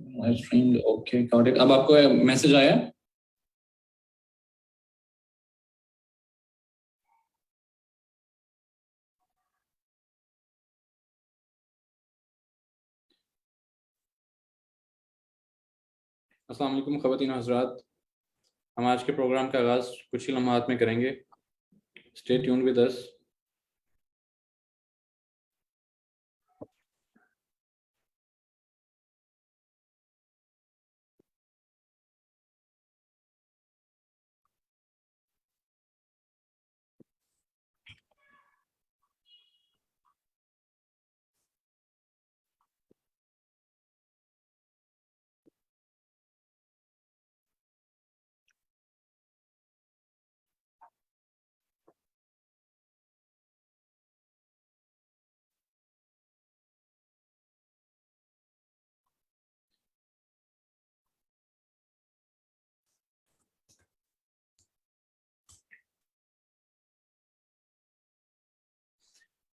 Okay got it. اب آپ کو میسج آیا؟ السلام علیکم خواتین و حضرات، ہم آج کے پروگرام کا آغاز کچھ ہی لمحات میں کریں گے. Stay tuned with us.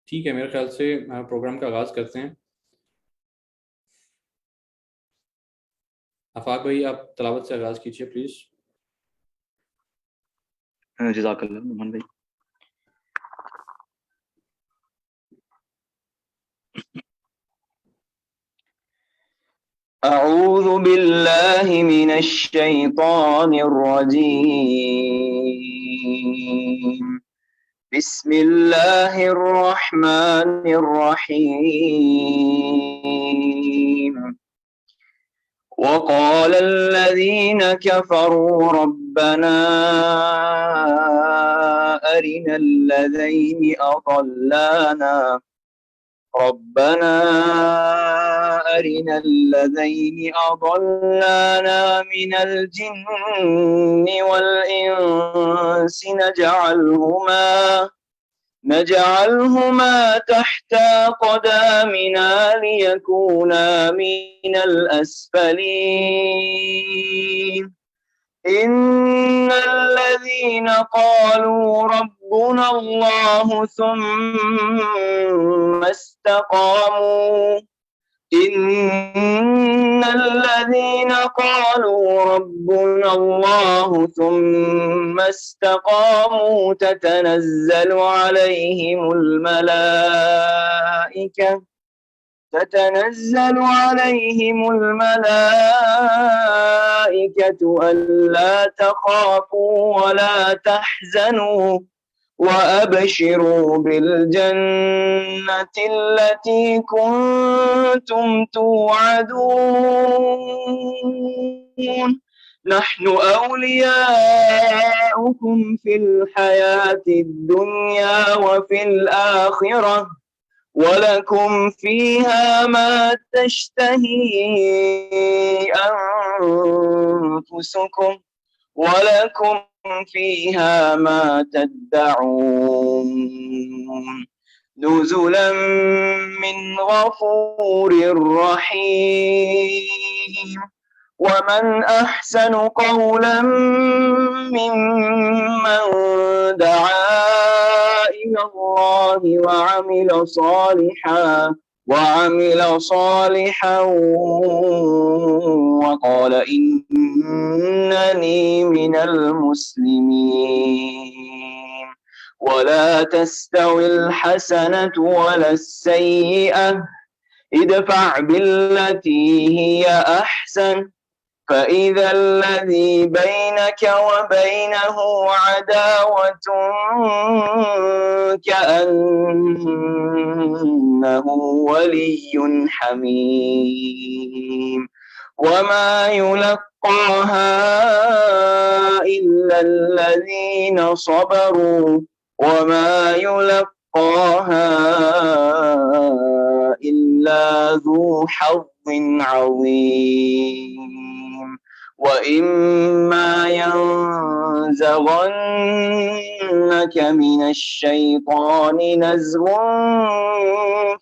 ٹھیک ہے، میرے خیال سے پروگرام کا آغاز کرتے ہیں. آفاق بھائی آپ تلاوت سے آغاز کیجیے پلیز. جزاک اللہ محمد بھائی. اعوذ باللہ من الشیطان الرجیم. بسم اللہ الرحمن الرحیم. وقال الذين كفروا ربنا أرنا الذين أضلانا من الجن والإنس نجعلهما تحت قدامنا ليكونا من الأسفلين. إن الذين قالوا ربنا الله ثم استقاموا تتنزل عليهم الملائكة ألا تخافوا ولا تحزنوا وأبشروا بالجنة التي كنتم توعدون. نحن أولياؤكم في الحياة الدنيا وفي الآخرة وَلَكُمْ فِيهَا مَا تَشْتَهِي أَنفُسُكُمْ وَلَكُمْ فِيهَا مَا تَدَّعُونَ. نُزُلًا مِّنْ غَفُورٍ رَّحِيمٍ. وَمَنْ أَحْسَنُ قَوْلًا مِّمَّن دَعَا إِلَى اللَّهِ وعمل صالحا وقال إنني من المسلمين. ولا تستوي الحسنة ولا السيئة ادفع بالتي هي أحسن فإذا الذي بينك وبينه عداوة كأنه ولي حميم. وما يلقاها إلا الذين صبروا وما يلقاها إلا ذو حظ عظيم. وإما ينزغنك من الشيطان نزغ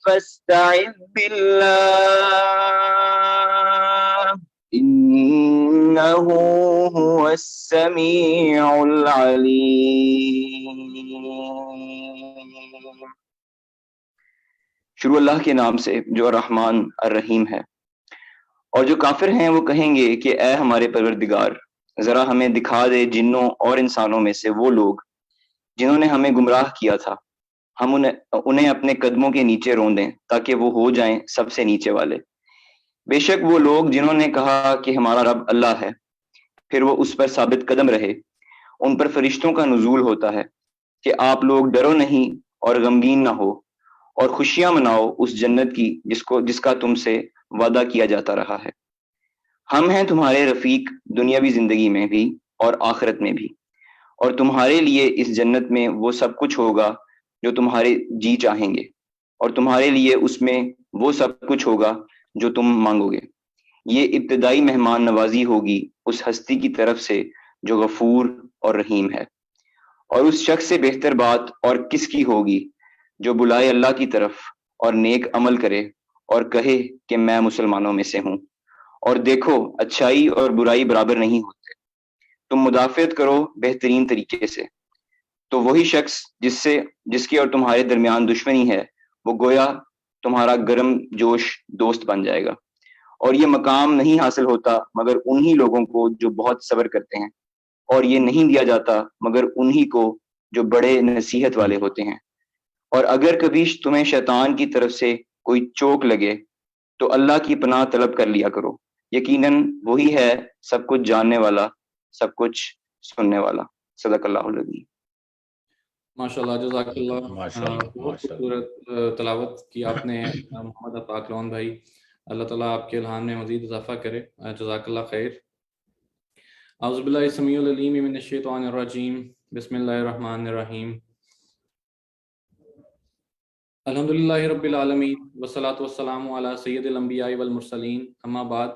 فاستعذ بالله إنه هو السميع العليم. شروع اللہ کے نام سے جو الرحمن الرحیم ہے. اور جو کافر ہیں وہ کہیں گے کہ اے ہمارے پروردگار، ذرا ہمیں دکھا دے جنوں اور انسانوں میں سے وہ لوگ جنہوں نے ہمیں گمراہ کیا تھا، ہم انہیں اپنے قدموں کے نیچے روندیں تاکہ وہ ہو جائیں سب سے نیچے والے۔ بے شک وہ لوگ جنہوں نے کہا کہ ہمارا رب اللہ ہے، پھر وہ اس پر ثابت قدم رہے، ان پر فرشتوں کا نزول ہوتا ہے کہ آپ لوگ ڈرو نہیں اور غمگین نہ ہو، اور خوشیاں مناؤ اس جنت کی جس کا تم سے وعدہ کیا جاتا رہا ہے۔ ہم ہیں تمہارے رفیق دنیاوی زندگی میں بھی اور آخرت میں بھی، اور تمہارے لیے اس جنت میں وہ سب کچھ ہوگا جو تمہارے جی چاہیں گے، اور تمہارے لیے اس میں وہ سب کچھ ہوگا جو تم مانگو گے۔ یہ ابتدائی مہمان نوازی ہوگی اس ہستی کی طرف سے جو غفور اور رحیم ہے۔ اور اس شخص سے بہتر بات اور کس کی ہوگی جو بلائے اللہ کی طرف اور نیک عمل کرے اور کہے کہ میں مسلمانوں میں سے ہوں۔ اور دیکھو اچھائی اور برائی برابر نہیں ہوتے، تم مدافعت کرو بہترین طریقے سے۔ تو وہی شخص جس کی اور تمہارے درمیان دشمنی ہے، وہ گویا تمہارا گرم جوش دوست بن جائے گا۔ اور یہ مقام نہیں حاصل ہوتا مگر انہی لوگوں کو جو بہت صبر کرتے ہیں، اور یہ نہیں دیا جاتا مگر انہی کو جو بڑے نصیحت والے ہوتے ہیں۔ اور اگر کبھی تمہیں شیطان کی طرف سے کوئی چوک لگے تو اللہ کی پناہ طلب کر لیا کرو، یقیناً وہی ہے سب کچھ جاننے والا، سب کچھ سننے والا۔ صدق اللہ العظیم۔ ماشاء اللہ، جزاک اللہ، ماشاء اللہ، بہت ماشاء اللہ۔ خوبصورت تلاوت کی آپ نے محمد افاق لون بھائی، اللہ تعالیٰ آپ کے الہام میں مزید اضافہ کرے، جزاک اللہ خیر۔ اعوذ باللہ السمیع العلیم من الشیطان الرجیم، بسم اللہ الرحمن الرحیم۔ الحمدللہ رب العالمین والصلاة والسلام علی سید الانبیاء والمرسلین، اما بعد،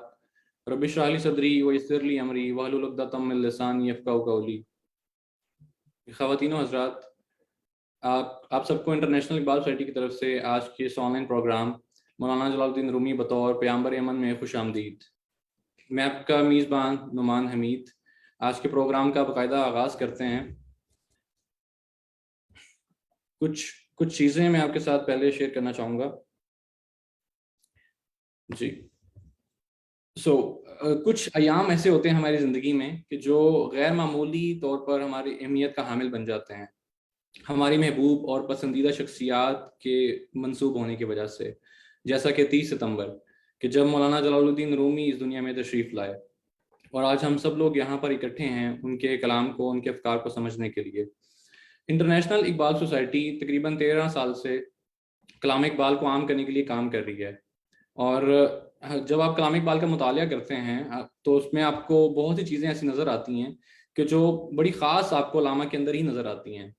رب اشرح لی صدری ویسر لی امری واحلل عقدۃ من لسانی یفقہوا قولی۔ خواتین و حضرات، آپ سب کو انٹرنیشنل اقبال سوسائٹی کی طرف سے آج کے اس آن لائن پروگرام مولانا جلال الدین رومی بطور پیامبر ایمن میں خوش آمدید۔ میں آپ کا میزبان نعمان حمید آج کے پروگرام کا باقاعدہ آغاز کرتے ہیں۔ کچھ چیزیں میں آپ کے ساتھ پہلے شیئر کرنا چاہوں گا۔ جی کچھ ایام ایسے ہوتے ہیں ہماری زندگی میں کہ جو غیر معمولی طور پر ہماری اہمیت کا حامل بن جاتے ہیں، ہماری محبوب اور پسندیدہ شخصیات کے منسوب ہونے کی وجہ سے، جیسا کہ 30 ستمبر کہ جب مولانا جلال الدین رومی اس دنیا میں تشریف لائے، اور آج ہم سب لوگ یہاں پر اکٹھے ہیں ان کے کلام کو، ان کے افکار کو سمجھنے کے لیے۔ انٹرنیشنل اقبال سوسائٹی تقریباً 13 سال سے کلام اقبال کو عام کرنے کے لیے کام کر رہی ہے، اور جب آپ کلام اقبال کا مطالعہ کرتے ہیں تو اس میں آپ کو بہت سی چیزیں ایسی نظر آتی ہیں کہ جو بڑی خاص آپ کو علامہ کے اندر ہی نظر آتی ہیں،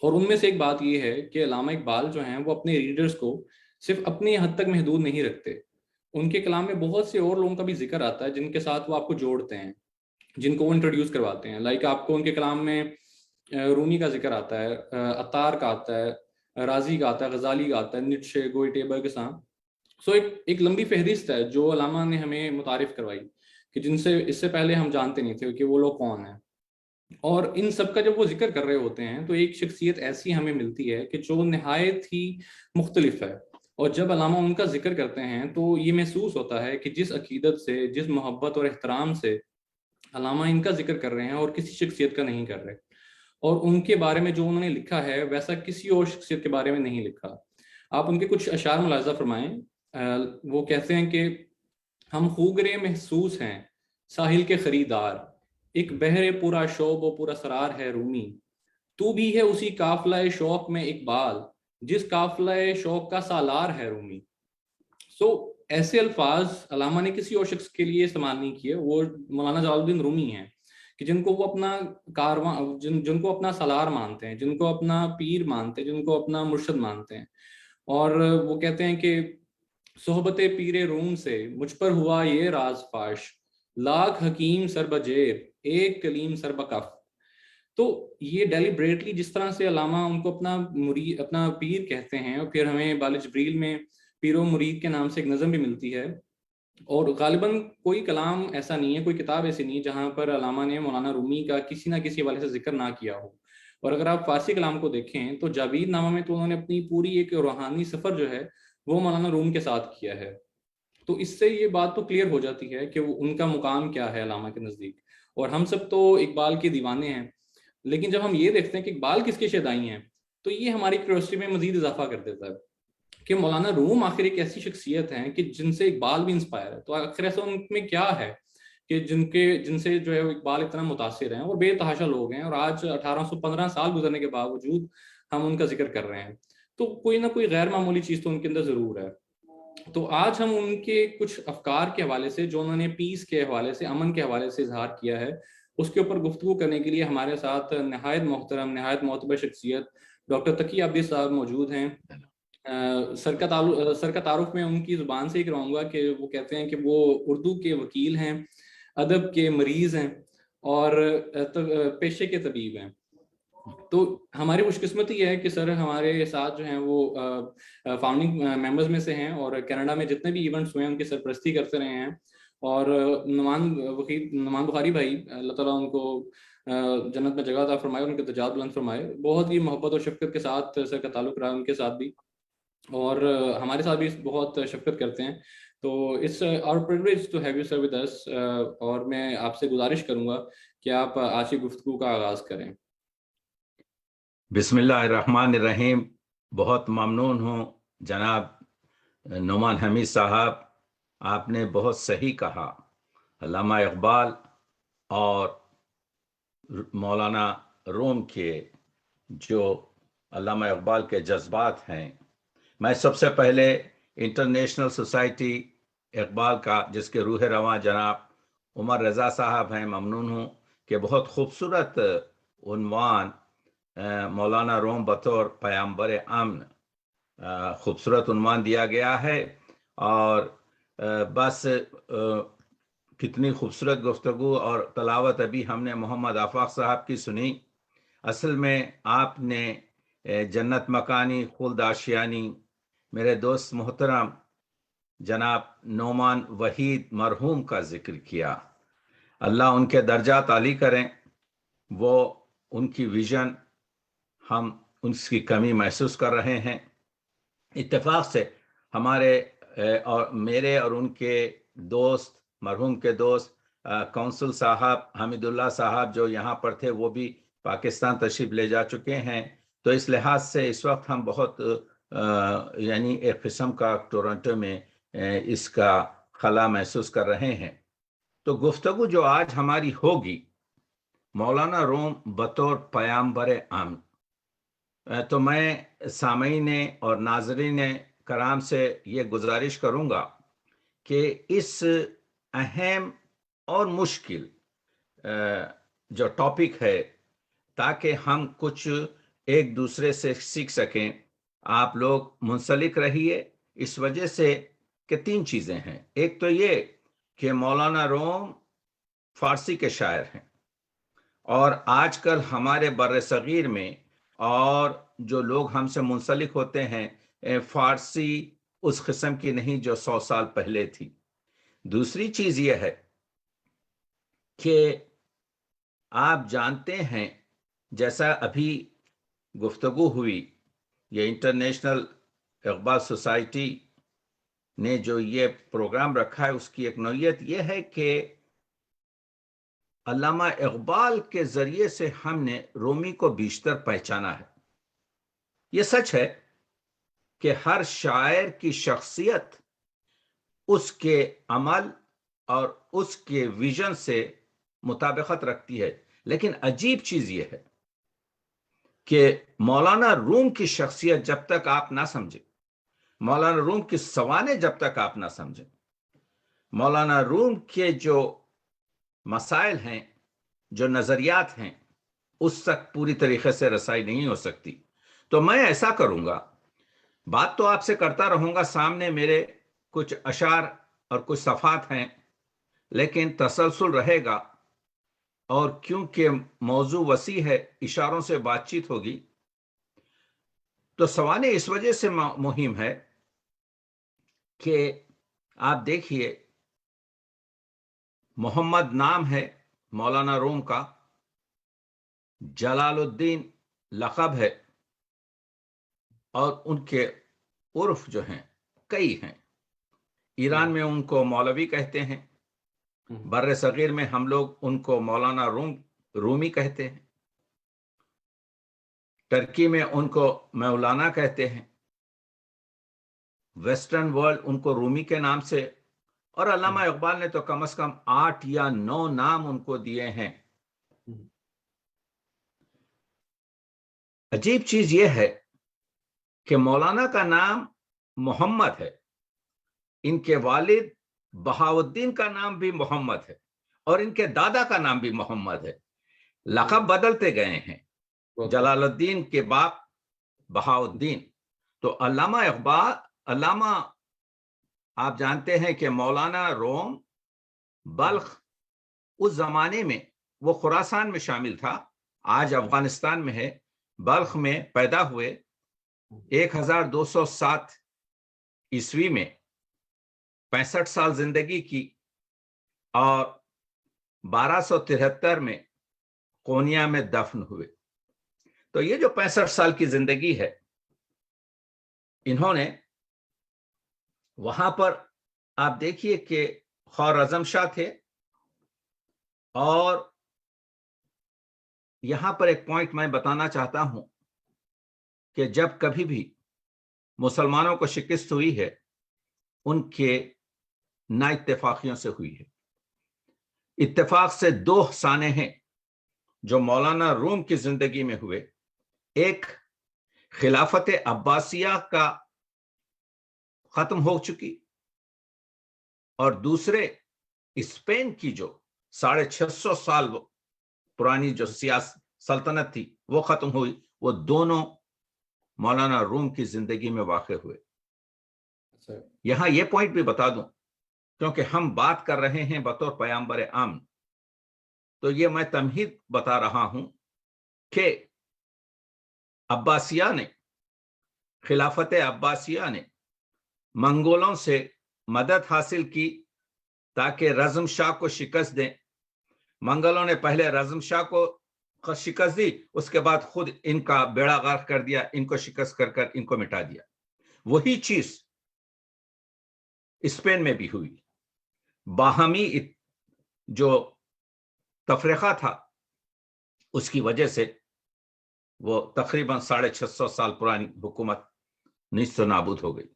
اور ان میں سے ایک بات یہ ہے کہ علامہ اقبال جو ہیں وہ اپنے ریڈرز کو صرف اپنی حد تک محدود نہیں رکھتے، ان کے کلام میں بہت سے اور لوگوں کا بھی ذکر آتا ہے جن کے ساتھ وہ آپ کو جوڑتے ہیں، جن کو وہ انٹروڈیوس کرواتے ہیں۔ لائک آپ کو ان کے کلام میں رومی کا ذکر آتا ہے، عطار کا آتا ہے، رازی کا آتا ہے، غزالی کا آتا ہے، نیٹشے، گوئٹے، برگسان۔ ایک لمبی فہرست ہے جو علامہ نے ہمیں متعارف کروائی کہ جن سے اس سے پہلے ہم جانتے نہیں تھے کہ وہ لوگ کون ہیں، اور ان سب کا جب وہ ذکر کر رہے ہوتے ہیں تو ایک شخصیت ایسی ہمیں ملتی ہے کہ جو نہایت ہی مختلف ہے، اور جب علامہ ان کا ذکر کرتے ہیں تو یہ محسوس ہوتا ہے کہ جس عقیدت سے، جس محبت اور احترام سے علامہ ان کا ذکر کر رہے ہیں اور کسی شخصیت کا نہیں کر رہے، اور ان کے بارے میں جو انہوں نے لکھا ہے ویسا کسی اور شخصیت کے بارے میں نہیں لکھا۔ آپ ان کے کچھ اشعار ملاحظہ فرمائیں۔ وہ کہتے ہیں کہ ہم خوگرے محسوس ہیں ساحل کے خریدار، ایک بحر پورا شوب و پورا سرار ہے رومی، تو بھی ہے اسی قافلہ شوق میں اقبال، جس قافلہ شوق کا سالار ہے رومی۔ ایسے الفاظ علامہ نے کسی اور شخص کے لیے استعمال نہیں کیے، وہ مولانا جلال الدین رومی ہیں کہ جن کو وہ اپنا کارواں، جن کو اپنا سالار مانتے ہیں، جن کو اپنا پیر مانتے ہیں، جن کو اپنا مرشد مانتے ہیں۔ اور وہ کہتے ہیں کہ صحبت پیر روم سے مجھ پر ہوا یہ راز فاش، لاکھ حکیم سر بجیب ایک کلیم سر بکف۔ تو یہ ڈیلیبریٹلی جس طرح سے علامہ ان کو اپنا پیر کہتے ہیں، اور پھر ہمیں بال جبریل میں پیر و مرید کے نام سے ایک نظم بھی ملتی ہے، اور غالباً کوئی کلام ایسا نہیں ہے، کوئی کتاب ایسی نہیں جہاں پر علامہ نے مولانا رومی کا کسی نہ کسی حوالے سے ذکر نہ کیا ہو۔ اور اگر آپ فارسی کلام کو دیکھیں تو جاوید نامہ میں تو انہوں نے اپنی پوری ایک روحانی سفر جو ہے وہ مولانا روم کے ساتھ کیا ہے، تو اس سے یہ بات تو کلیئر ہو جاتی ہے کہ وہ ان کا مقام کیا ہے علامہ کے نزدیک. اور ہم سب تو اقبال کے دیوانے ہیں، لیکن جب ہم یہ دیکھتے ہیں کہ اقبال کس کے شیدائی ہیں تو یہ ہماری کیوریوسٹی میں مزید اضافہ کر دیتا ہے کہ مولانا روم آخر ایک ایسی شخصیت ہیں کہ جن سے اقبال بھی انسپائر ہے. تو آخر ایسا ان میں کیا ہے کہ جن سے جو ہے اقبال اتنا متاثر ہیں اور بے تحاشا لوگ ہیں، اور آج 1815 سال گزرنے کے باوجود ہم ان کا ذکر کر رہے ہیں. تو کوئی نہ کوئی غیر معمولی چیز تو ان کے اندر ضرور ہے. تو آج ہم ان کے کچھ افکار کے حوالے سے جو انہوں نے پیس کے حوالے سے، امن کے حوالے سے اظہار کیا ہے، اس کے اوپر گفتگو کرنے کے لیے ہمارے ساتھ نہایت محترم، نہایت معتبر شخصیت ڈاکٹر تقی عابدی صاحب موجود ہیں. سر کا تعارف میں ان کی زبان سے ہی کراؤں گا کہ وہ کہتے ہیں کہ وہ اردو کے وکیل ہیں، ادب کے مریض ہیں، اور پیشے کے طبیب ہیں. تو ہماری خوش قسمتی یہ ہے کہ سر ہمارے ساتھ جو ہیں وہ فاؤنڈنگ ممبرز میں سے ہیں، اور کینیڈا میں جتنے بھی ایونٹس ہوئے ہیں ان کی سرپرستی کرتے رہے ہیں. اور نعمان بخاری بھائی، اللہ تعالیٰ ان کو جنت میں جگہ عطا فرمائے، ان کے درجات بلند فرمائے. بہت ہی محبت اور شفقت کے ساتھ سر کا تعلق رہا ان کے ساتھ بھی، اور ہمارے ساتھ بھی بہت شفقت کرتے ہیں. تو it's our privilege to have you sir with us. اور میں آپ سے گزارش کروں گا کہ آپ آج کی گفتگو کا آغاز کریں. بسم اللہ الرحمن الرحیم. بہت ممنون ہوں جناب نعمان حمید صاحب، آپ نے بہت صحیح کہا. علامہ اقبال اور مولانا روم کے جو علامہ اقبال کے جذبات ہیں، میں سب سے پہلے انٹرنیشنل سوسائٹی اقبال کا، جس کے روح رواں جناب عمر رضا صاحب ہیں، ممنون ہوں کہ بہت خوبصورت عنوان مولانا روم بطور پیامبر امن خوبصورت عنوان دیا گیا ہے. اور بس کتنی خوبصورت گفتگو اور تلاوت ابھی ہم نے محمد آفاق صاحب کی سنی. اصل میں آپ نے جنت مکانی خلد آشیانی میرے دوست محترم جناب نعمان وحید مرحوم کا ذکر کیا. اللہ ان کے درجات عالی کریں. وہ ان کی ویژن، ہم اس کی کمی محسوس کر رہے ہیں. اتفاق سے ہمارے اور میرے اور ان کے دوست، مرحوم کے دوست کونسل صاحب حمید اللہ صاحب جو یہاں پر تھے، وہ بھی پاکستان تشریف لے جا چکے ہیں. تو اس لحاظ سے اس وقت ہم بہت یعنی ایک قسم کا ٹورنٹو میں اس کا خلا محسوس کر رہے ہیں. تو گفتگو جو آج ہماری ہوگی مولانا روم بطور پیامبر امن، تو میں سامعین اور ناظرین کرام سے یہ گزارش کروں گا کہ اس اہم اور مشکل جو ٹاپک ہے، تاکہ ہم کچھ ایک دوسرے سے سیکھ سکیں، آپ لوگ منسلک رہیے. اس وجہ سے کہ 3 چیزیں ہیں. ایک تو یہ کہ مولانا روم فارسی کے شاعر ہیں، اور آج کل ہمارے بر صغیر میں اور جو لوگ ہم سے منسلک ہوتے ہیں، فارسی اس قسم کی نہیں جو 100 سال پہلے تھی. دوسری چیز یہ ہے کہ آپ جانتے ہیں، جیسا ابھی گفتگو ہوئی، یہ انٹرنیشنل اقبال سوسائٹی نے جو یہ پروگرام رکھا ہے، اس کی ایک نوعیت یہ ہے کہ علامہ اقبال کے ذریعے سے ہم نے رومی کو بیشتر پہچانا ہے. یہ سچ ہے کہ ہر شاعر کی شخصیت اس کے عمل اور اس کے ویژن سے مطابقت رکھتی ہے، لیکن عجیب چیز یہ ہے کہ مولانا روم کی شخصیت جب تک آپ نہ سمجھیں، مولانا روم کی سوانح جب تک آپ نہ سمجھیں، مولانا روم کے جو مسائل ہیں، جو نظریات ہیں، اس تک پوری طریقے سے رسائی نہیں ہو سکتی. تو میں ایسا کروں گا، بات تو آپ سے کرتا رہوں گا، سامنے میرے کچھ اشعار اور کچھ صفحات ہیں، لیکن تسلسل رہے گا. اور کیونکہ موضوع وسیع ہے، اشاروں سے بات چیت ہوگی، تو سوانح اس وجہ سے مہم ہے کہ آپ دیکھیے، محمد نام ہے مولانا روم کا، جلال الدین لقب ہے، اور ان کے عرف جو ہیں کئی ہیں. ایران میں ان کو مولوی کہتے ہیں، بر صغیر میں ہم لوگ ان کو مولانا رومی کہتے ہیں، ترکی میں ان کو مولانا کہتے ہیں، ویسٹرن ورلڈ ان کو رومی کے نام سے، اور علامہ اقبال نے تو کم از کم 8 یا 9 نام ان کو دیے ہیں۔ عجیب چیز یہ ہے کہ مولانا کا نام محمد ہے، ان کے والد بہاؤالدین کا نام بھی محمد ہے، اور ان کے دادا کا نام بھی محمد ہے، لقب بدلتے گئے ہیں، جلال الدین کے باپ بہاؤالدین۔ تو علامہ آپ جانتے ہیں کہ مولانا روم بلخ اس زمانے میں وہ خراسان میں شامل تھا، آج افغانستان میں ہے، بلخ میں پیدا ہوئے، 1207 عیسوی میں 65 سال زندگی کی، اور 1273 میں قونیا میں دفن ہوئے۔ تو یہ جو 65 سال کی زندگی ہے، انہوں نے وہاں پر آپ دیکھیے کہ خوارزم شاہ تھے، اور یہاں پر ایک پوائنٹ میں بتانا چاہتا ہوں کہ جب کبھی بھی مسلمانوں کو شکست ہوئی ہے، ان کے نا اتفاقیوں سے ہوئی ہے۔ اتفاق سے 2 سانحے جو مولانا روم کی زندگی میں ہوئے، ایک خلافت عباسیہ کا ختم ہو چکی، اور دوسرے اسپین کی جو 650 سال پرانی جو سلطنت تھی وہ ختم ہوئی۔ وہ دونوں مولانا روم کی زندگی میں واقع ہوئے۔ یہاں یہ پوائنٹ بھی بتا دوں، کیونکہ ہم بات کر رہے ہیں بطور پیامبر امن، تو یہ میں تمہید بتا رہا ہوں کہ عباسیہ نے، خلافت عباسیہ نے منگولوں سے مدد حاصل کی تاکہ رزم شاہ کو شکست دیں۔ منگلوں نے پہلے رزم شاہ کو شکست دی، اس کے بعد خود ان کا بیڑا غرق کر دیا، ان کو شکست کر کر ان کو مٹا دیا۔ وہی چیز اسپین میں بھی ہوئی۔ باہمی جو تفرقہ تھا، اس کی وجہ سے وہ تقریباً 650 سال پرانی حکومت نیست و نابود ہو گئی۔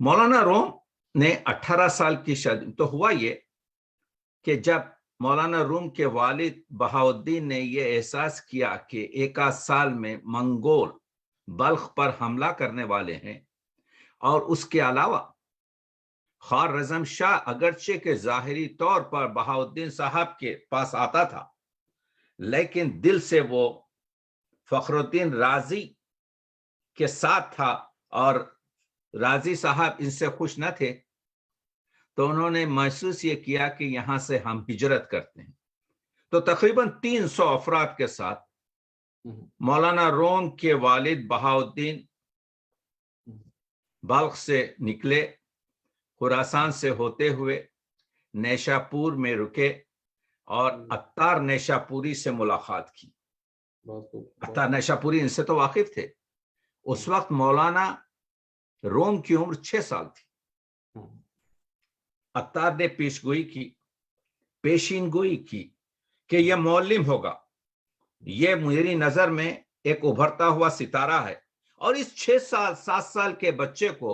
مولانا روم نے 18 سال کی شادی تو ہوا یہ کہ جب مولانا روم کے والد بہاؤالدین نے یہ احساس کیا کہ 1 آدھ سال میں منگول بلخ پر حملہ کرنے والے ہیں، اور اس کے علاوہ خوارزم شاہ اگرچہ کہ ظاہری طور پر بہاؤالدین صاحب کے پاس آتا تھا، لیکن دل سے وہ فخر الدین رازی کے ساتھ تھا، اور رازی صاحب ان سے خوش نہ تھے، تو انہوں نے محسوس یہ کیا کہ یہاں سے ہم ہجرت کرتے ہیں۔ تو تقریباً 300 افراد کے ساتھ مولانا روم کے والد بہاؤالدین بلخ سے نکلے، خراسان سے ہوتے ہوئے نیشا پور میں رکے، اور عطار نیشا پوری سے ملاقات کی۔ عطار نیشا پوری ان سے تو واقف تھے۔ اس وقت مولانا روم کی عمر 6 سال تھی۔ عطار نے پیشین گوئی کی کہ یہ معلم ہوگا، یہ میری نظر میں ایک ابھرتا ہوا ستارہ ہے، اور اس 7 سال کے بچے کو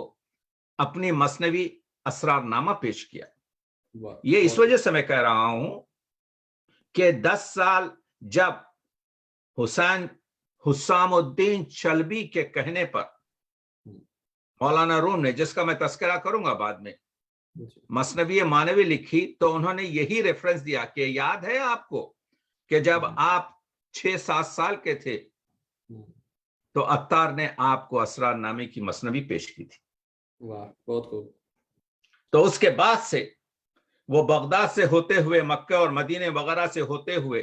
اپنی مثنوی اسرار نامہ پیش کیا۔ یہ اس وجہ سے میں کہہ رہا ہوں کہ 10 سال جب حسام الدین چلبی کے کہنے پر مولانا روم نے، جس کا میں تذکرہ کروں گا بعد میں، مثنوی مانوی لکھی، تو انہوں نے یہی ریفرنس دیا کہ یاد ہے آپ کو کہ جب آپ 6-7 سال کے تھے تو عطار نے آپ کو اسرار نامے کی مثنوی پیش کی تھی۔ واہ، بہت خوب۔ تو اس کے بعد سے وہ بغداد سے ہوتے ہوئے مکہ اور مدینے وغیرہ سے ہوتے ہوئے،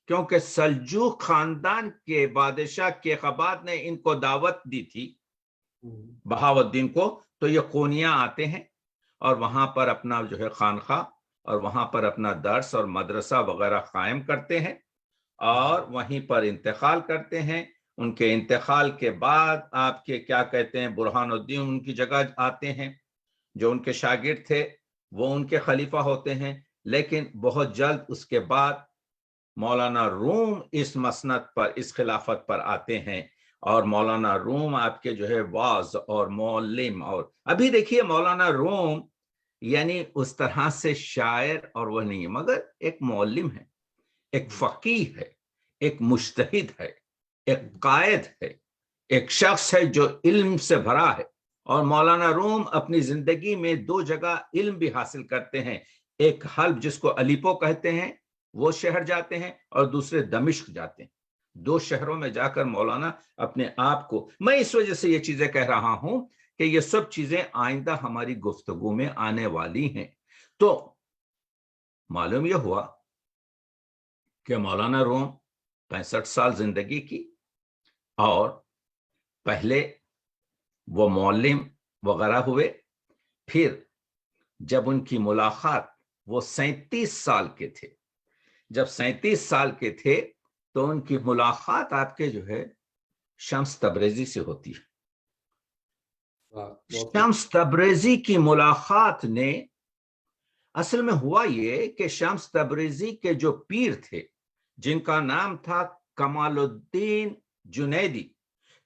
کیونکہ سلجوق خاندان کے بادشاہ کیقباد نے ان کو دعوت دی تھی بہاؤالدین کو، تو یہ قونیا آتے ہیں اور وہاں پر اپنا جو ہے خانقاہ اور وہاں پر اپنا درس اور مدرسہ وغیرہ قائم کرتے ہیں، اور وہیں پر انتقال کرتے ہیں، ان کے انتقال کے بعد آپ کے کیا کہتے ہیں برہان الدین ان کی جگہ آتے ہیں، جو ان کے شاگرد تھے وہ ان کے خلیفہ ہوتے ہیں، لیکن بہت جلد اس کے بعد مولانا روم اس مسند پر، اس خلافت پر آتے ہیں، اور مولانا روم آپ کے جو ہے واعظ اور معلم، اور ابھی دیکھیے مولانا روم یعنی اس طرح سے شاعر اور وہ نہیں ہے، مگر ایک معلم ہے، ایک فقیہ ہے، ایک مجتہد ہے، ایک قائد ہے، ایک شخص ہے جو علم سے بھرا ہے. اور مولانا روم اپنی زندگی میں 2 جگہ علم بھی حاصل کرتے ہیں، ایک حلب جس کو الیپو کہتے ہیں وہ شہر جاتے ہیں، اور دوسرے دمشق جاتے ہیں. 2 شہروں میں جا کر مولانا اپنے آپ کو، میں اس وجہ سے یہ چیزیں کہہ رہا ہوں کہ یہ سب چیزیں آئندہ ہماری گفتگو میں آنے والی ہیں. تو معلوم یہ ہوا کہ مولانا روم 65 سال زندگی کی، اور پہلے وہ معلم وغیرہ ہوئے، پھر جب ان کی ملاقات، وہ 37 سال کے تھے، جب 37 سال کے تھے تو ان کی ملاقات آپ کے جو ہے شمس تبریزی سے ہوتی ہے. شمس تبریزی کی ملاقات نے، اصل میں ہوا یہ کہ شمس تبریزی کے جو پیر تھے جن کا نام تھا کمال الدین جنیدی،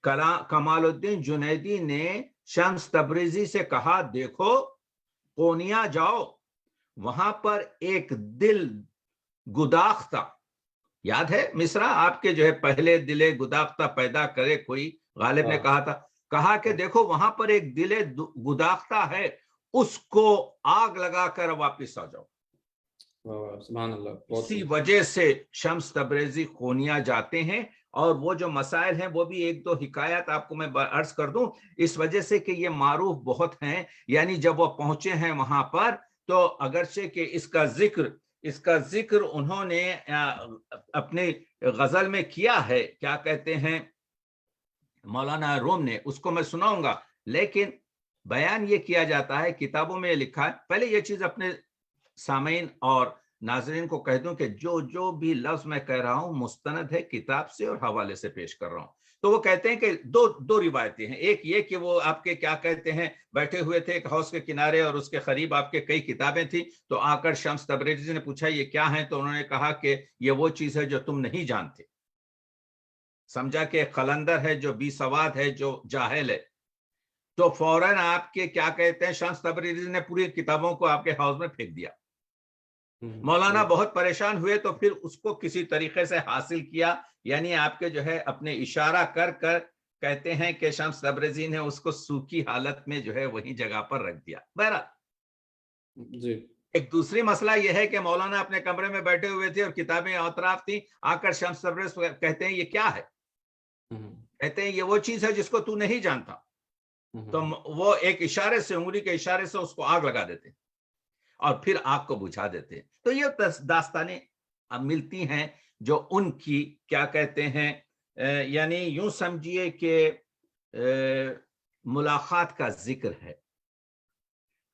کمال الدین جنیدی نے شمس تبریزی سے کہا دیکھو قونیا جاؤ، وہاں پر ایک دل گداختہ، یاد ہے مصرع آپ کے جو ہے پہلے دل گداختہ پیدا کرے کوئی، غالب نے کہا کہ دیکھو وہاں پر ایک دل گداختہ ہے، اس کو آگ لگا کر واپس آ جاؤ. سبحان اللہ. اسی وجہ سے شمس تبریزی قونیا جاتے ہیں، اور وہ جو مسائل ہیں وہ بھی 1-2 حکایات آپ کو میں عرض کر دوں، اس وجہ سے کہ یہ معروف بہت ہیں. یعنی جب وہ پہنچے ہیں وہاں پر تو اگرچہ کہ اس کا ذکر انہوں نے اپنے غزل میں کیا ہے، کیا کہتے ہیں مولانا روم نے، اس کو میں سناؤں گا، لیکن بیان یہ کیا جاتا ہے، کتابوں میں لکھا ہے. پہلے یہ چیز اپنے سامعین اور ناظرین کو کہہ دوں کہ جو بھی لفظ میں کہہ رہا ہوں مستند ہے کتاب سے اور حوالے سے پیش کر رہا ہوں. تو وہ کہتے ہیں کہ دو روایتیں ہیں، ایک یہ کہ وہ آپ کے کیا کہتے ہیں بیٹھے ہوئے تھے ایک حوض کے کنارے، اور اس کے قریب آپ کے کئی کتابیں تھیں، تو آ کر شمس تبریزی نے پوچھا یہ کیا ہیں، تو انہوں نے کہا کہ یہ وہ چیز ہے جو تم نہیں جانتے. سمجھا کہ ایک قلندر ہے جو بے سواد ہے، جو جاہل ہے. تو فوراً آپ کے کیا کہتے ہیں شمس تبریزی نے پوری کتابوں کو آپ کے حوض میں پھینک دیا. مولانا بہت پریشان ہوئے، تو پھر اس کو کسی طریقے سے حاصل کیا، یعنی آپ کے جو ہے اپنے اشارہ کر کر کہتے ہیں کہ شمس تبریزی نے اس کو سوکھی حالت میں جو ہے وہی جگہ پر رکھ دیا. بہرحال جی. ایک دوسری مسئلہ یہ ہے کہ مولانا اپنے کمرے میں بیٹھے ہوئے تھے اور کتابیں اطراف تھیں، آ کر شمس تبریزی کہتے ہیں یہ کیا ہے، کہتے ہیں یہ وہ چیز ہے جس کو تو نہیں جانتا. تو وہ ایک اشارے سے، انگلی کے اشارے سے اس کو آگ لگا دیتے اور پھر آگ کو بجھا دیتے. تو یہ داستانیں ملتی ہیں جو ان کی کیا کہتے ہیں، یعنی یوں سمجھیے کہ ملاقات کا ذکر ہے.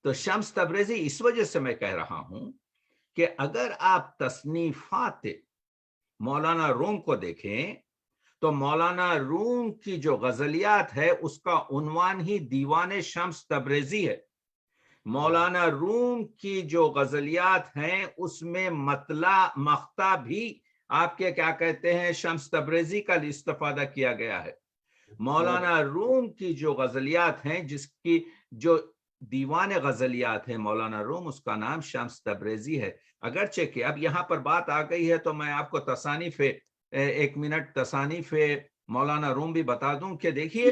تو شمس تبریزی اس وجہ سے میں کہہ رہا ہوں کہ اگر آپ تصنیفات مولانا روم کو دیکھیں تو مولانا روم کی جو غزلیات ہے اس کا عنوان ہی دیوان شمس تبریزی ہے. مولانا روم کی جو غزلیات ہیں اس میں مطلع مقطع بھی آپ کے کیا کہتے ہیں شمس تبریزی کا استفادہ کیا گیا ہے. مولانا روم کی جو غزلیات ہیں، جس کی جو دیوان غزلیات ہے مولانا روم، اس کا نام شمس تبریزی ہے. اگرچہ کہ اب یہاں پر بات آ گئی ہے تو میں آپ کو تصانیف 1 منٹ تصانیف مولانا روم بھی بتا دوں کہ دیکھیے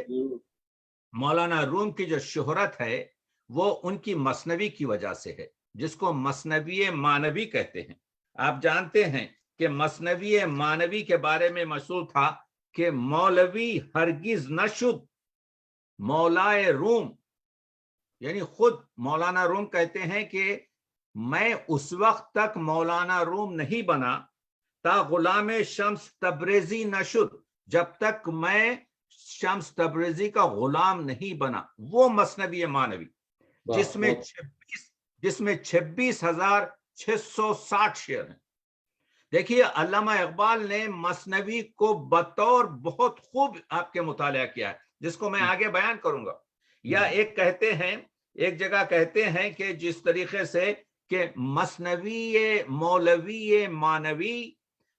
مولانا روم کی جو شہرت ہے وہ ان کی مثنوی کی وجہ سے ہے، جس کو مثنوی مانوی کہتے ہیں. آپ جانتے ہیں کہ مثنوی مانوی کے بارے میں مشہور تھا کہ مولوی ہرگز نہ شد مولائے روم، یعنی خود مولانا روم کہتے ہیں کہ میں اس وقت تک مولانا روم نہیں بنا تا غلام شمس تبریزی نہ شد، جب تک میں شمس تبریزی کا غلام نہیں بنا. وہ مثنوی مانوی جس میں 26,660 شعر ہیں. دیکھیے علامہ اقبال نے مثنوی کو بطور بہت خوب آپ کے مطالعہ کیا ہے، جس کو میں آگے بیان کروں گا. یا ایک کہتے ہیں، ایک جگہ کہتے ہیں کہ جس طریقے سے کہ مثنوی مولوی مانوی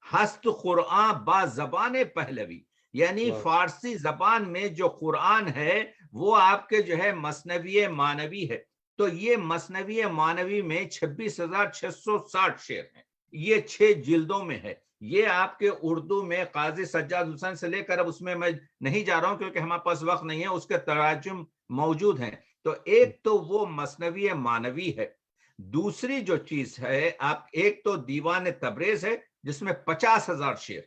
ہست قرآن با زبان پہلوی، یعنی فارسی زبان میں جو قرآن ہے وہ آپ کے جو ہے مثنوی مانوی ہے. تو یہ مثنوی مانوی میں 26,660 شعر ہیں، یہ 6 جلدوں میں ہے. یہ آپ کے اردو میں قاضی سجاد حسین سے لے کر، اب اس میں نہیں جا رہا ہوں کیونکہ ہمارے پاس وقت نہیں ہے، اس کے تراجم موجود ہیں. تو ایک تو وہ مثنوی مانوی ہے. دوسری جو چیز ہے آپ، ایک تو دیوان تبریز ہے جس میں 50,000 شعر.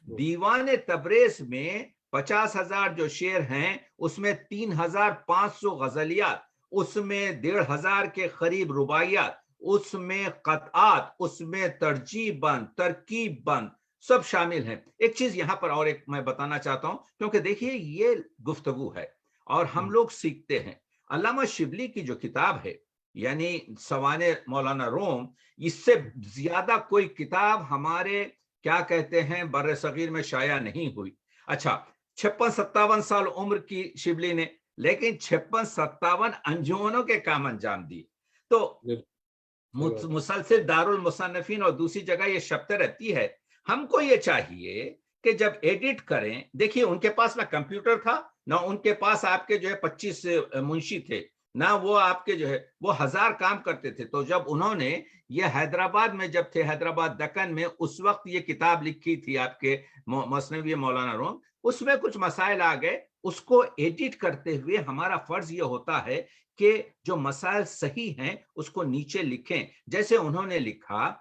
دیوان تبریز میں 50,000 جو شعر ہیں اس میں 3,500 غزلیات، اس میں 1,500 کے قریب رباعیات، اس میں قطعات، اس میں ترجیح بند، ترکیب بند سب شامل ہیں. ایک چیز یہاں پر اور ایک میں بتانا چاہتا ہوں، کیونکہ دیکھیے یہ گفتگو ہے اور ہم لوگ سیکھتے ہیں. علامہ شبلی کی جو کتاب ہے یعنی سوانح مولانا روم، اس سے زیادہ کوئی کتاب ہمارے کیا کہتے ہیں بر صغیر میں شائع نہیں ہوئی. اچھا 56-57 سال عمر کی شبلی نے، لیکن 56-57 انجمنوں کے کام انجام دی. تو مسلسل دارالمصنفین اور دوسری جگہ یہ شبتے رہتی ہے. ہم کو یہ چاہیے کہ جب ایڈٹ کریں، دیکھیے ان کے پاس نہ کمپیوٹر تھا، نہ ان کے پاس آپ کے جو ہے 25 منشی تھے، نہ وہ آپ کے جو ہے وہ 1000 کام کرتے تھے. تو جب انہوں نے یہ حیدرآباد میں جب تھے، حیدرآباد دکن میں، اس وقت یہ کتاب لکھی تھی آپ کے مثنوی مولانا روم، اس میں کچھ مسائل آ گئے. اس کو ایڈٹ کرتے ہوئے ہمارا فرض یہ ہوتا ہے کہ جو مسائل صحیح ہیں اس کو نیچے لکھیں. جیسے انہوں نے لکھا،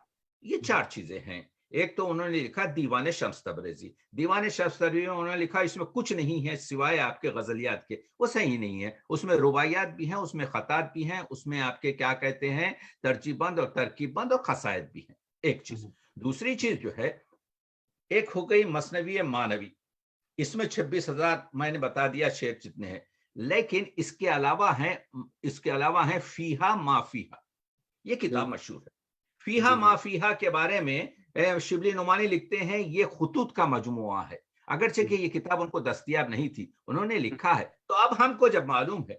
یہ 4 چیزیں ہیں. ایک تو انہوں نے لکھا دیوان شمس تبریزی. دیوان شمس تبریزی انہوں نے لکھا اس میں کچھ نہیں ہے سوائے آپ کے غزلیات کے. وہ صحیح نہیں ہے، اس میں رباعیات بھی ہیں، اس میں خطات بھی ہیں، اس میں آپ کے کیا کہتے ہیں ترجیح بند اور ترکیب بند اور قصائد بھی ہیں. ایک چیز. دوسری چیز جو ہے، ایک ہو گئی مثنوی مانوی، اس میں 26,000 میں نے بتا دیا شعر جتنے ہیں. لیکن اس کے علاوہ ہیں فیہا ما فیہا. یہ کتاب مشہور ہے. فیہا ما فیہا کے بارے میں شبلی نعمانی لکھتے ہیں یہ خطوط کا مجموعہ ہے. اگرچہ کہ یہ کتاب ان کو دستیاب نہیں تھی، انہوں نے لکھا ہے. تو اب ہم کو جب معلوم ہے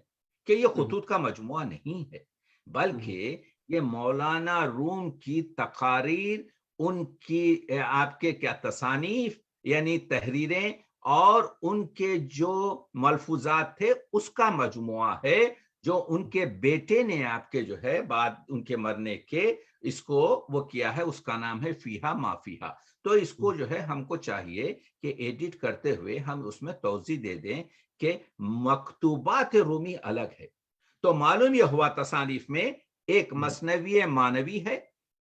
کہ یہ خطوط کا مجموعہ نہیں ہے بلکہ یہ مولانا روم کی تقاریر، ان کی آپ کے کیا تصانیف یعنی تحریریں اور ان کے جو ملفوظات تھے اس کا مجموعہ ہے، جو ان کے بیٹے نے آپ کے جو ہے بعد ان کے مرنے کے اس کو وہ کیا ہے، اس کا نام ہے فیہا ما فیہا. تو اس کو جو ہے ہم کو چاہیے کہ ایڈٹ کرتے ہوئے ہم اس میں توضیح دے دیں کہ مکتوبات رومی الگ ہے. تو معلوم یہ ہوا تصانیف میں ایک مثنوی مانوی ہے،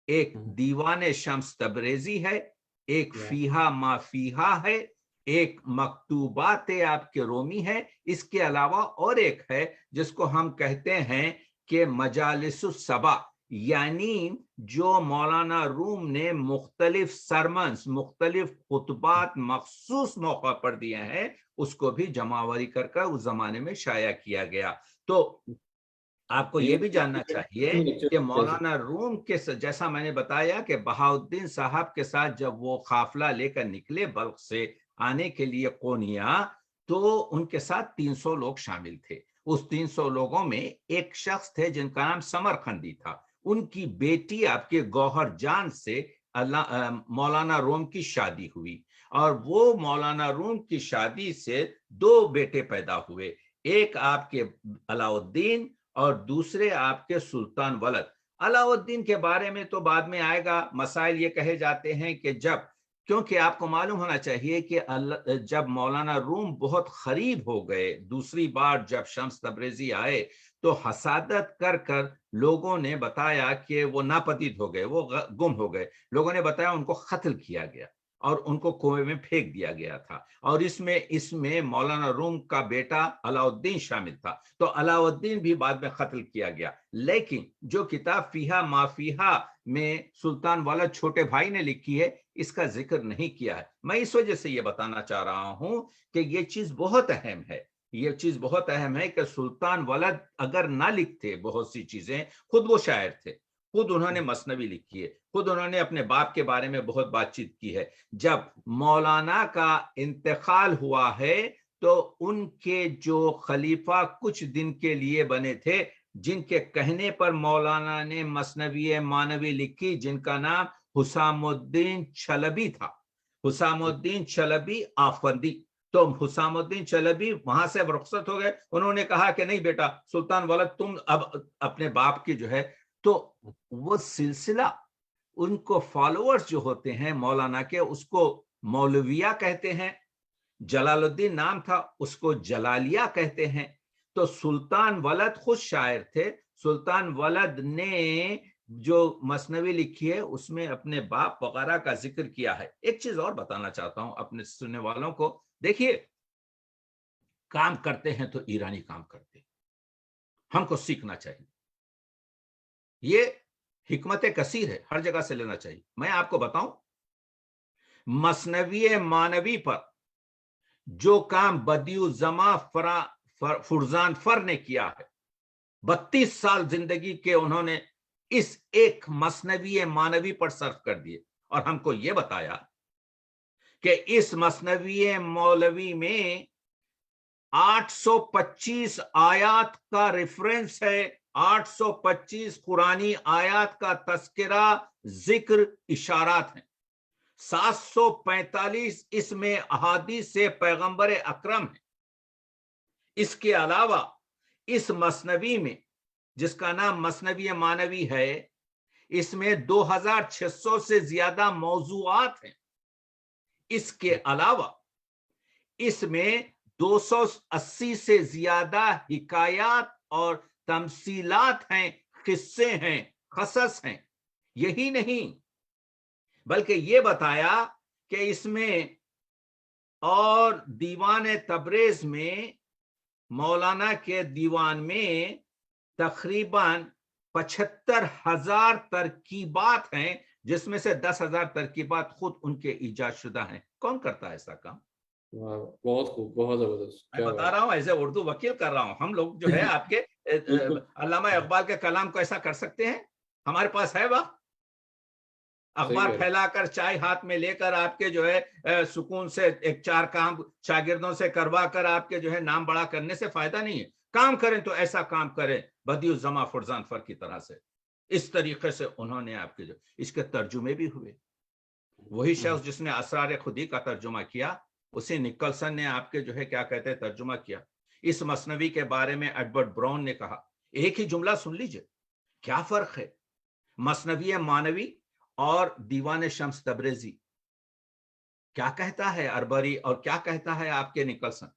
ایک دیوان شمس تبریزی ہے، ایک فیہا ما فیہا ہے، ایک مکتوبات آپ کے رومی ہے. اس کے علاوہ اور ایک ہے جس کو ہم کہتے ہیں کہ مجالس الصبا، یعنی جو مولانا روم نے مختلف سرمنز، مختلف خطبات مخصوص موقع پر دیے ہیں، اس کو بھی جمعوری کر اس زمانے میں شائع کیا گیا. تو آپ کو یہ بھی جاننا چاہیے کہ مولانا روم کے جیسا میں نے بتایا کہ بہاؤالدین صاحب کے ساتھ جب وہ قافلہ لے کر نکلے بلخ سے آنے کے لیے قونیا، تو ان کے ساتھ 300 لوگ شامل تھے. اس 300 لوگوں میں ایک شخص تھے جن کا نام سمرقندی تھا. ان کی بیٹی آپ کے گوہر جان سے مولانا روم کی شادی ہوئی، اور وہ مولانا روم کی شادی سے 2 بیٹے پیدا ہوئے. ایک آپ کے علاء الدین اور دوسرے آپ کے سلطان ولد. علاء الدین کے بارے میں تو بعد میں آئے گا. مسائل یہ کہے جاتے ہیں کہ کیونکہ آپ کو معلوم ہونا چاہیے کہ جب مولانا روم بہت قریب ہو گئے، دوسری بار جب شمس تبریزی آئے تو حسادت کر لوگوں نے بتایا کہ وہ ناپدید ہو گئے، وہ گم ہو گئے. لوگوں نے بتایا ان کو قتل کیا گیا اور ان کو کنویں میں پھینک دیا گیا تھا. اور اس میں مولانا روم کا بیٹا علاء الدین شامل تھا. تو علاء الدین بھی بعد میں قتل کیا گیا. لیکن جو کتاب فیہا ما فیہا میں سلطان ولد چھوٹے بھائی نے لکھی ہے، اس کا ذکر نہیں کیا ہے. میں اس وجہ سے یہ بتانا چاہ رہا ہوں کہ یہ چیز بہت اہم ہے. یہ چیز بہت اہم ہے کہ سلطان ولد اگر نہ لکھتے بہت سی چیزیں، خود وہ شاعر تھے، خود انہوں نے مثنوی لکھی ہے, خود انہوں نے اپنے باپ کے بارے میں بہت بات چیت کی ہے. جب مولانا کا انتقال ہوا ہے تو ان کے جو خلیفہ کچھ دن کے لیے بنے تھے, جن کے کہنے پر مولانا نے مثنوی مانوی لکھی, جن کا نام حسام الدین چلبی تھا, حسام الدین چلبی آفندی. تو حسام الدین چلبی وہاں سے رخصت ہو گئے, انہوں نے کہا کہ نہیں بیٹا سلطان ولد تم اب اپنے باپ کی جو ہے, تو وہ سلسلہ ان کو فالوورز جو ہوتے ہیں مولانا کے, اس کو مولویہ کہتے ہیں. جلال الدین نام تھا, اس کو جلالیہ کہتے ہیں. تو سلطان ولد خود شاعر تھے. سلطان ولد نے جو مثنوی لکھی ہے اس میں اپنے باپ وغیرہ کا ذکر کیا ہے. ایک چیز اور بتانا چاہتا ہوں اپنے سننے والوں کو, دیکھیے کام کرتے ہیں تو ایرانی کام کرتے ہیں, ہم کو سیکھنا چاہیے. یہ حکمت کثیر ہے, ہر جگہ سے لینا چاہیے. میں آپ کو بتاؤں, مثنوی مانوی پر جو کام بدیع الزماں فرزان فر نے کیا ہے, 32 سال زندگی کے انہوں نے اس ایک مثنوی مانوی پر صرف کر دیے, اور ہم کو یہ بتایا کہ اس مثنوی مولوی میں 825 آیات کا ریفرنس ہے, 825 قرآنی آیات کا تذکرہ, ذکر, اشارات ہیں. 745 اس میں احادیث سے پیغمبر اکرم ہے. اس کے علاوہ اس مثنوی میں جس کا نام مثنوی مانوی ہے, اس میں 2600 سے زیادہ موضوعات ہیں. اس کے علاوہ اس میں 280 سے زیادہ حکایات اور تمثیلات ہیں, قصے ہیں, قصص ہیں. یہی نہیں بلکہ یہ بتایا کہ اس میں اور دیوان تبریز میں, مولانا کے دیوان میں تقریباً 75,000 ترکیبات ہیں, جس میں سے 10,000 ترکیبات خود ان کے ایجاد شدہ ہیں. کون کرتا ہے ایسا کام؟ بہت خوب, بہت زبردست. میں بتا رہا ہوں, ایسے اردو وکیل کر رہا ہوں. ہم لوگ جو ہے آپ کے علامہ اقبال کے کلام کو ایسا کر سکتے ہیں؟ ہمارے پاس ہے وقت. اخبار پھیلا کر, چائے ہاتھ میں لے کر, آپ کے جو ہے سکون سے ایک 4 کام شاگردوں سے کروا کر آپ کے جو ہے نام بڑا کرنے سے فائدہ نہیں ہے. کام کریں تو ایسا کام کریں بدیع الزماں فرزان فر کی طرح سے. اس طریقے سے انہوں نے آپ کے جو اس کے ترجمے بھی ہوئے. وہی شخص جس نے اسرار خودی کا ترجمہ کیا, اسی نکلسن نے آپ کے جو ہے کیا کہتے ہیں ترجمہ کیا. اس مثنوی کے بارے میں ایڈورڈ براؤن نے کہا, ایک ہی جملہ سن لیجئے, کیا فرق ہے مثنوی مانوی اور دیوان شمس تبریزی. کیا کہتا ہے اربری اور کیا کہتا ہے آپ کے نکلسن؟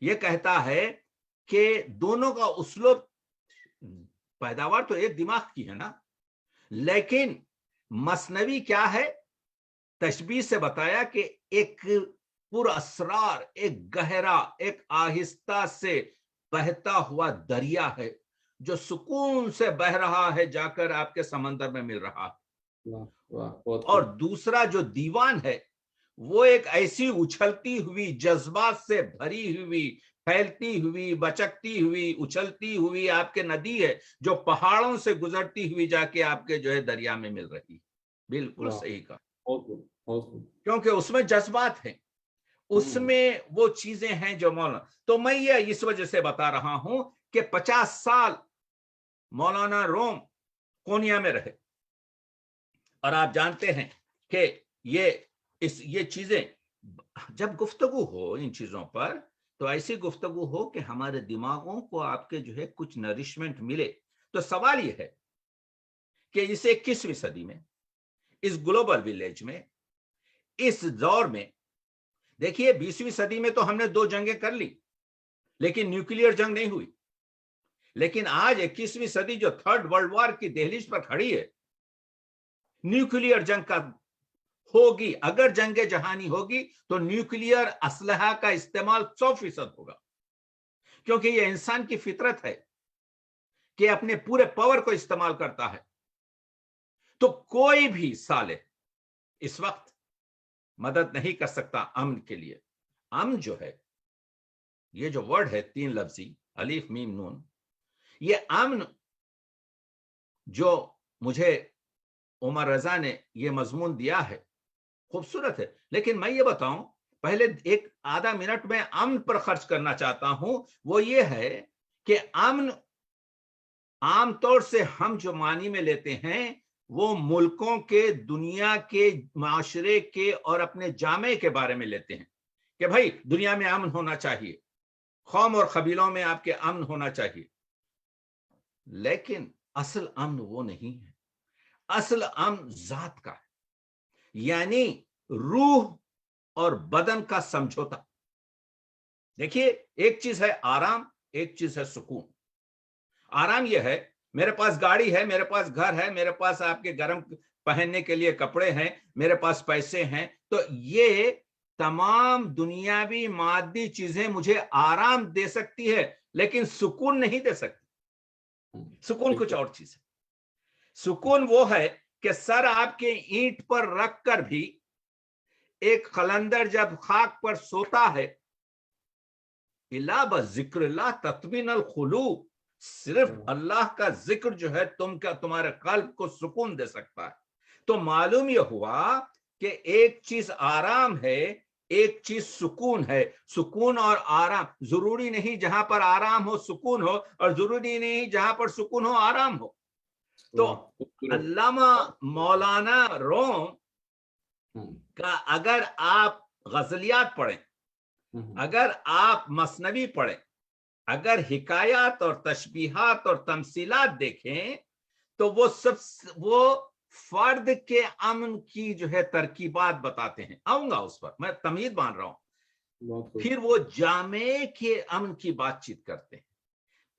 یہ کہتا ہے کہ دونوں کا اسلوب, پیداوار تو ایک دماغ کی ہے نا, لیکن مثنوی کیا ہے, تشبیہ سے بتایا کہ ایک پر اسرار, ایک گہرا, ایک آہستہ سے بہتا ہوا دریا ہے جو سکون سے بہ رہا ہے, جا کر آپ کے سمندر میں مل رہا ہے. اور دوسرا جو دیوان ہے وہ ایک ایسی اچھلتی ہوئی, جذبات سے بھری ہوئی, پھیلتی ہوئی, بچکتی ہوئی, اچھلتی ہوئی آپ کے ندی ہے, جو پہاڑوں سے گزرتی ہوئی جا کے آپ کے جو ہے دریا میں مل رہی. بالکل صحیح کہا, کیونکہ اس میں جذبات ہیں, اس میں وہ چیزیں ہیں جو مولانا. تو میں یہ اس وجہ سے بتا رہا ہوں کہ 50 سال مولانا روم کونیا میں رہے, اور آپ جانتے ہیں کہ یہ چیزیں جب گفتگو ہو ان چیزوں پر, تو ایسی گفتگو ہو کہ ہمارے دماغوں کو آپ کے جو ہے کچھ نرشمنٹ ملے. تو سوال یہ ہے کہ اس 21ویں صدی میں, اس گلوبل ویلیج میں, اس دور میں, دیکھیے 20ویں صدی میں تو ہم نے 2 جنگیں کر لی, لیکن نیوکلیئر جنگ نہیں ہوئی. لیکن آج 21ویں صدی جو 3rd ورلڈ وار کی دہلیز پر کھڑی ہے, نیوکلیئر جنگ کا ہوگی. اگر جنگ جہانی ہوگی تو نیوکلیئر اسلحہ کا استعمال 100% ہوگا, کیونکہ یہ انسان کی فطرت ہے کہ اپنے پورے پاور کو استعمال کرتا ہے. تو کوئی بھی صالح اس وقت مدد نہیں کر سکتا امن کے لیے. امن جو ہے, یہ جو ورڈ ہے 3 لفظی الف میم نون, یہ امن جو مجھے عمر رضا نے یہ مضمون دیا ہے، خوبصورت ہے، لیکن میں یہ بتاؤں، پہلے ایک آدھا منٹ میں امن پر خرچ کرنا چاہتا ہوں. وہ یہ ہے کہ امن عام طور سے ہم جو معنی میں لیتے ہیں وہ ملکوں کے، دنیا کے، معاشرے کے اور اپنے جامعے کے بارے میں لیتے ہیں کہ بھائی دنیا میں امن ہونا چاہیے، قوم اور قبیلوں میں آپ کے امن ہونا چاہیے. لیکن اصل امن وہ نہیں ہے. اصل امن ذات کا ہے، یعنی روح اور بدن کا سمجھوتا. دیکھیے، ایک چیز ہے آرام، ایک چیز ہے سکون. آرام یہ ہے میرے پاس گاڑی ہے، میرے پاس گھر ہے، میرے پاس آپ کے گرم پہننے کے لیے کپڑے ہیں، میرے پاس پیسے ہیں، تو یہ تمام دنیاوی مادی چیزیں مجھے آرام دے سکتی ہے لیکن سکون نہیں دے سکتی. سکون کچھ اور چیز ہے. سکون وہ ہے کہ سر آپ کے اینٹ پر رکھ کر بھی ایک قلندر جب خاک پر سوتا ہے، الا بذکر اللہ تطمئن القلوب، صرف اللہ کا ذکر جو ہے تمہارے قلب کو سکون دے سکتا ہے. تو معلوم یہ ہوا کہ ایک چیز آرام ہے، ایک چیز سکون ہے. سکون اور آرام ضروری نہیں جہاں پر آرام ہو سکون ہو، اور ضروری نہیں جہاں پر سکون ہو آرام ہو. تو علامہ مولانا روم کا اگر آپ غزلیات پڑھیں، اگر آپ مثنوی پڑھیں، اگر حکایات اور تشبیہات اور تمثیلات دیکھیں، تو وہ فرد کے امن کی جو ہے ترکیبات بتاتے ہیں. آؤں گا اس پر، میں تمہید مان رہا ہوں. پھر وہ جامعے کے امن کی بات چیت کرتے ہیں،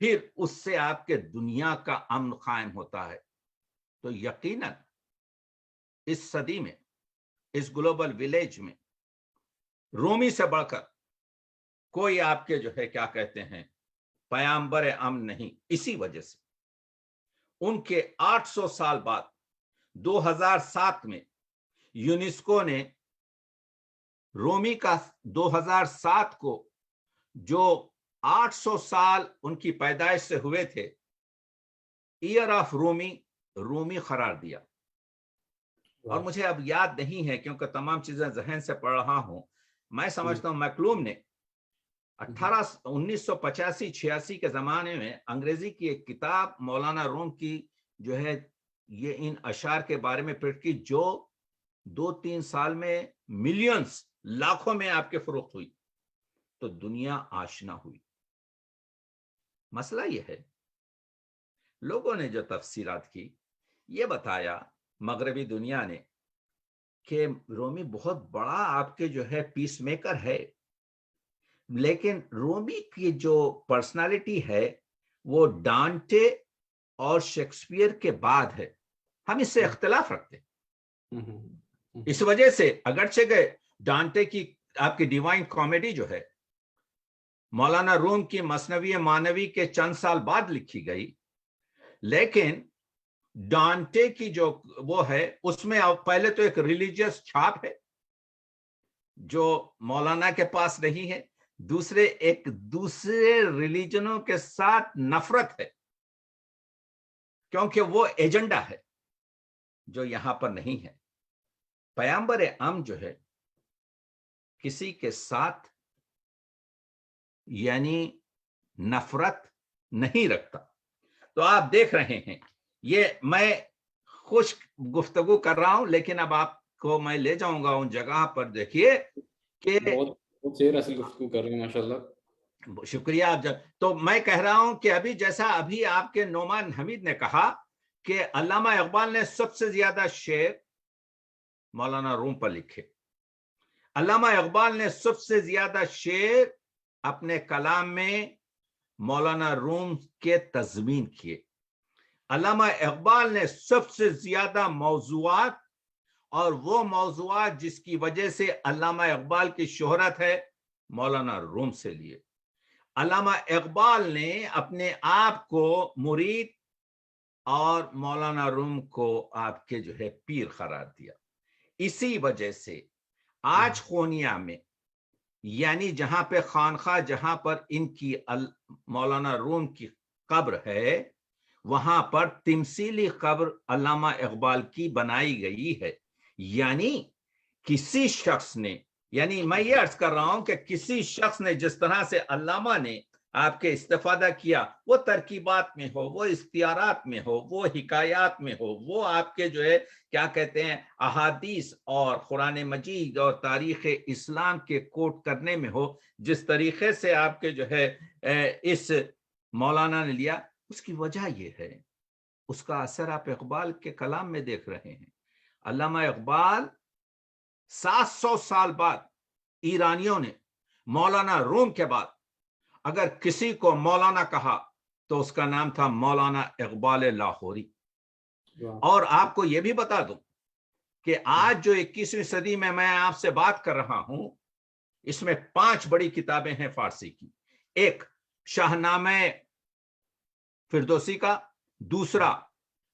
پھر اس سے آپ کے دنیا کا امن قائم ہوتا ہے. تو یقیناً اس صدی میں، اس گلوبل ولیج میں رومی سے بڑھ کر کوئی آپ کے جو ہے کیا کہتے ہیں پیامبر امن نہیں. اسی وجہ سے ان کے 800 سال بعد 2007 میں یونیسکو نے رومی کا 2007 کو جو 800 سال ان کی پیدائش سے ہوئے تھے، ایئر آف رومی قرار دیا. اور مجھے اب یاد نہیں ہے کیونکہ تمام چیزیں ذہن سے پڑھ رہا ہوں. میں سمجھتا ہوں میکلوم نے 1985-86 کے زمانے میں انگریزی کی ایک کتاب مولانا روم کی جو ہے یہ ان اشعار کے بارے میں پرنٹ کی، جو 2-3 سال میں ملینز، لاکھوں میں آپ کے فروخت ہوئی. تو دنیا آشنا ہوئی. مسئلہ یہ ہے لوگوں نے جو تفسیرات کی، یہ بتایا مغربی دنیا نے کہ رومی بہت بڑا آپ کے جو ہے پیس میکر ہے، لیکن رومی کی جو پرسنالٹی ہے وہ ڈانٹے اور شیکسپیئر کے بعد ہے. ہم اس سے اختلاف رکھتے ہیں. اس وجہ سے اگرچہ کہ ڈانٹے کی آپ کی ڈیوائن کامیڈی جو ہے مولانا روم کی مثنوی مانوی کے چند سال بعد لکھی گئی، لیکن ڈانٹے کی جو وہ ہے اس میں پہلے تو ایک ریلیجیس چھاپ ہے جو مولانا کے پاس نہیں ہے، دوسرے ایک دوسرے ریلیجنوں کے ساتھ نفرت ہے، کیونکہ وہ ایجنڈا ہے جو یہاں پر نہیں ہے. پیامبر امن جو ہے کسی کے ساتھ یعنی نفرت نہیں رکھتا. تو آپ دیکھ رہے ہیں، یہ میں خوش گفتگو کر رہا ہوں، لیکن اب آپ کو میں لے جاؤں گا ان جگہ پر. دیکھیے کہ بہت شیر اصل گفتگو کر رہے ہیں ماشاءاللہ. شکریہ. تو میں کہہ رہا ہوں کہ ابھی آپ کے نعمان حمید نے کہا کہ علامہ اقبال نے سب سے زیادہ شعر مولانا روم پر لکھے. علامہ اقبال نے سب سے زیادہ شعر اپنے کلام میں مولانا روم کے تضمین کیے. علامہ اقبال نے سب سے زیادہ موضوعات، اور وہ موضوعات جس کی وجہ سے علامہ اقبال کی شہرت ہے، مولانا روم سے لیے. علامہ اقبال نے اپنے آپ کو مرید اور مولانا روم کو آپ کے جو ہے پیر قرار دیا. اسی وجہ سے آج خونیا میں، یعنی جہاں پہ خانخواہ جہاں پر ان کی مولانا روم کی قبر ہے، وہاں پر تمثیلی قبر علامہ اقبال کی بنائی گئی ہے. یعنی کسی شخص نے، یعنی میں یہ عرض کر رہا ہوں کہ کسی شخص نے جس طرح سے علامہ نے آپ کے استفادہ کیا، وہ ترکیبات میں ہو، وہ اختیارات میں ہو، وہ حکایات میں ہو، وہ آپ کے جو ہے کیا کہتے ہیں احادیث اور قرآن مجید اور تاریخ اسلام کے کوٹ کرنے میں ہو، جس طریقے سے آپ کے جو ہے اس مولانا نے لیا، اس کی وجہ یہ ہے، اس کا اثر آپ اقبال کے کلام میں دیکھ رہے ہیں. علامہ اقبال 700 سال بعد ایرانیوں نے مولانا روم کے بعد اگر کسی کو مولانا کہا تو اس کا نام تھا مولانا اقبال لاہوری. اور آپ کو یہ بھی بتا دوں کہ آج جو 21ویں صدی میں آپ سے بات کر رہا ہوں، اس میں 5 بڑی کتابیں ہیں فارسی کی. ایک شاہنامہ فردوسی کا، دوسرا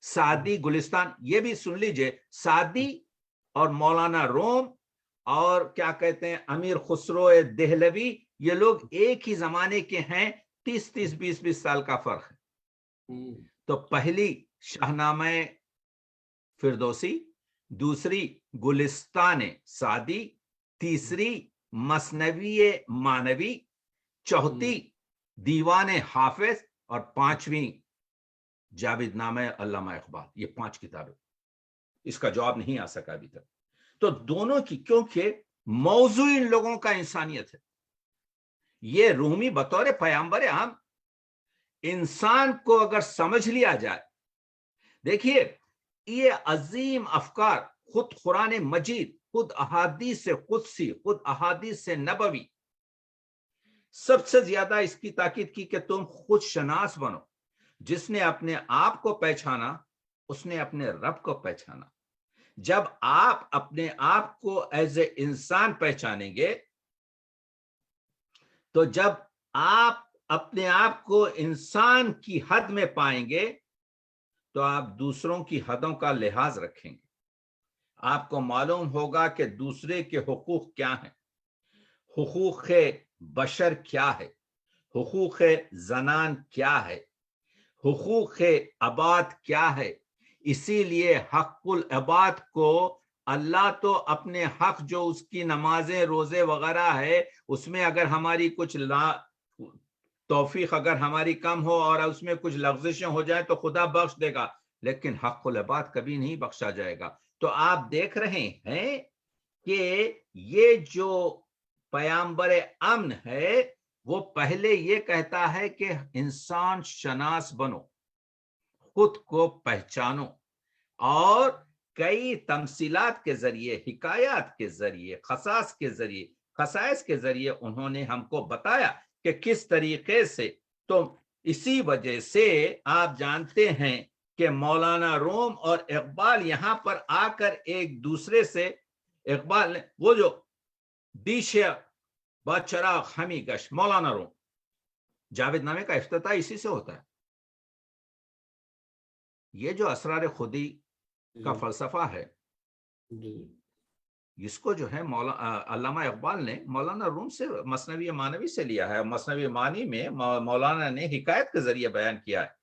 سعدی گلستان، یہ بھی سن لیجئے، سعدی اور مولانا روم اور کیا کہتے ہیں امیر خسرو دہلوی، یہ لوگ ایک ہی زمانے کے ہیں، 30 20 سال کا فرق ہے. تو پہلی شاہنامہ فردوسی، دوسری گلستان سعدی، تیسری مثنوی مانوی، چوتھی دیوان حافظ، اور 5ویں جاوید نامہ علامہ اقبال. یہ 5 کتابیں، اس کا جواب نہیں آ سکا ابھی تک. تو دونوں کی، کیونکہ موضوع ان لوگوں کا انسانیت ہے. یہ رومی بطور پیامبر عام انسان کو اگر سمجھ لیا جائے، دیکھیے یہ عظیم افکار خود قرآن مجید، خود احادیث قدسی، خود احادیث نبوی، سب سے زیادہ اس کی تاکید کی کہ تم خود شناس بنو. جس نے اپنے آپ کو پہچانا، اس نے اپنے رب کو پہچانا. جب آپ اپنے آپ کو ایز اے انسان پہچانیں گے، تو جب آپ اپنے آپ کو انسان کی حد میں پائیں گے تو آپ دوسروں کی حدوں کا لحاظ رکھیں گے. آپ کو معلوم ہوگا کہ دوسرے کے حقوق کیا ہیں، حقوق بشر کیا ہے، حقوق زنان کیا ہے، حقوق عباد کیا ہے. اسی لیے حق العباد کو اللہ تو اپنے حق جو اس کی نمازیں روزے وغیرہ ہے، اس میں اگر ہماری کچھ توفیق اگر ہماری کم ہو اور اس میں کچھ لغزشیں ہو جائیں تو خدا بخش دے گا، لیکن حق العباد کبھی نہیں بخشا جائے گا. تو آپ دیکھ رہے ہیں کہ یہ جو پیامبر امن ہے، وہ پہلے یہ کہتا ہے کہ انسان شناس بنو، خود کو پہچانو، اور کئی تمثیلات کے ذریعے، حکایات کے ذریعے، خصائص کے ذریعے انہوں نے ہم کو بتایا کہ کس طریقے سے. تو اسی وجہ سے آپ جانتے ہیں کہ مولانا روم اور اقبال یہاں پر آ کر ایک دوسرے سے، اقبال نے وہ جو دیشے با چراغ ہمی گش، مولانا روم، جاوید نامے کا افتتاح اسی سے ہوتا ہے. یہ جو اسرار خودی کا فلسفہ ہے، اس کو جو ہے علامہ اقبال نے مولانا روم سے مثنوی مانوی سے لیا ہے. مثنوی مانی میں مولانا نے حکایت کے ذریعے بیان کیا ہے.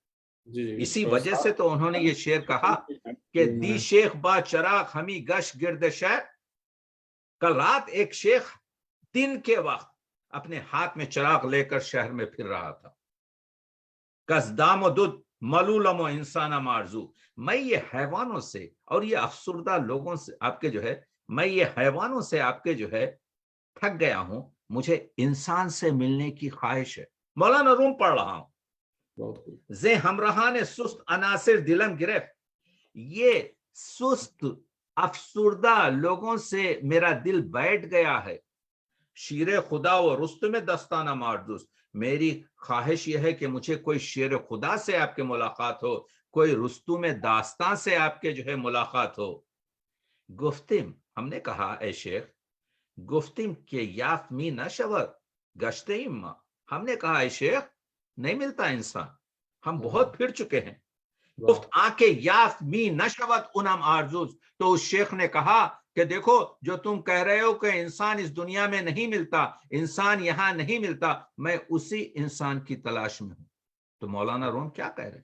اسی وجہ سے تو انہوں نے یہ شعر کہا کہ دی شیخ با چراغ ہمی گش گرد شہر. کل رات ایک شیخ دن کے وقت اپنے ہاتھ میں چراغ لے کر شہر میں پھر رہا تھا. کزدام و دودھ ملولم و انسان مارزو. میں یہ حیوانوں سے اور یہ افسردہ لوگوں سے آپ کے جو ہے، میں یہ حیوانوں سے آپ کے جو ہے تھک گیا ہوں، مجھے انسان سے ملنے کی خواہش ہے. مولانا روم پڑھ رہا ہوں. زے ہمراہان سست عناصر دلم گرفت. یہ سست افسردہ لوگوں سے میرا دل بیٹھ گیا ہے. شیر خدا و رستم دستانہ ماردوس. میری خواہش یہ ہے کہ مجھے کوئی شیر خدا سے آپ کے ملاقات ہو، کوئی رستم داستان سے آپ کے جو ہے ملاقات ہو. گفتم، ہم نے کہا اے شیخ، گفتم کہ یافت می نشود گشتیم ما. ہم نے کہا اے شیخ نہیں ملتا انسان، ہم بہت پھر چکے ہیں. گفت آنکھیں یافت می نشود انم آرزوز. تو اس شیخ نے کہا کہ دیکھو جو تم کہہ رہے ہو کہ انسان اس دنیا میں نہیں ملتا، انسان یہاں نہیں ملتا، میں اسی انسان کی تلاش میں ہوں. تو مولانا روم کیا کہہ رہے ہیں؟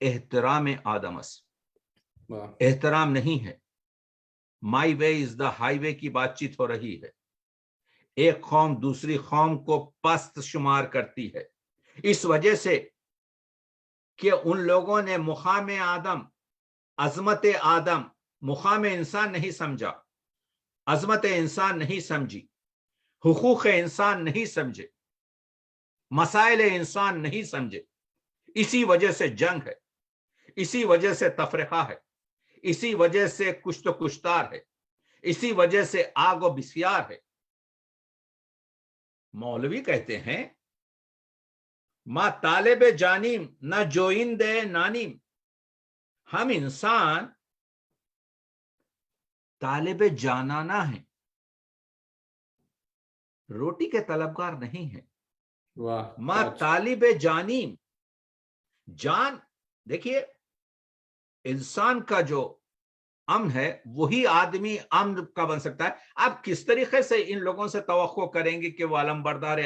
احترام آدم است. واہ احترام نہیں ہے. مائی وے از دا ہائی وے کی بات چیت ہو رہی ہے. ایک قوم دوسری قوم کو پست شمار کرتی ہے اس وجہ سے کہ ان لوگوں نے مقام آدم، عظمت آدم، مقام انسان نہیں سمجھا، عظمت انسان نہیں سمجھی، حقوق انسان نہیں سمجھے، مسائل انسان نہیں سمجھے. اسی وجہ سے جنگ ہے، اسی وجہ سے تفرقہ ہے، اسی وجہ سے کشت و کشتار ہے، اسی وجہ سے آگ و بسیار ہے. مولوی کہتے ہیں ما طالب جانیم نہ جوئند نانیم. ہم انسان طالب جانانا ہیں، روٹی کے طلبگار نہیں ہیں. واہ ما طالب جانیم، جان دیکھیے انسان کا جو امن ہے وہی آدمی امن کا بن سکتا ہے. آپ کس طریقے سے ان لوگوں سے توقع کریں گے کہ وہ علمبردار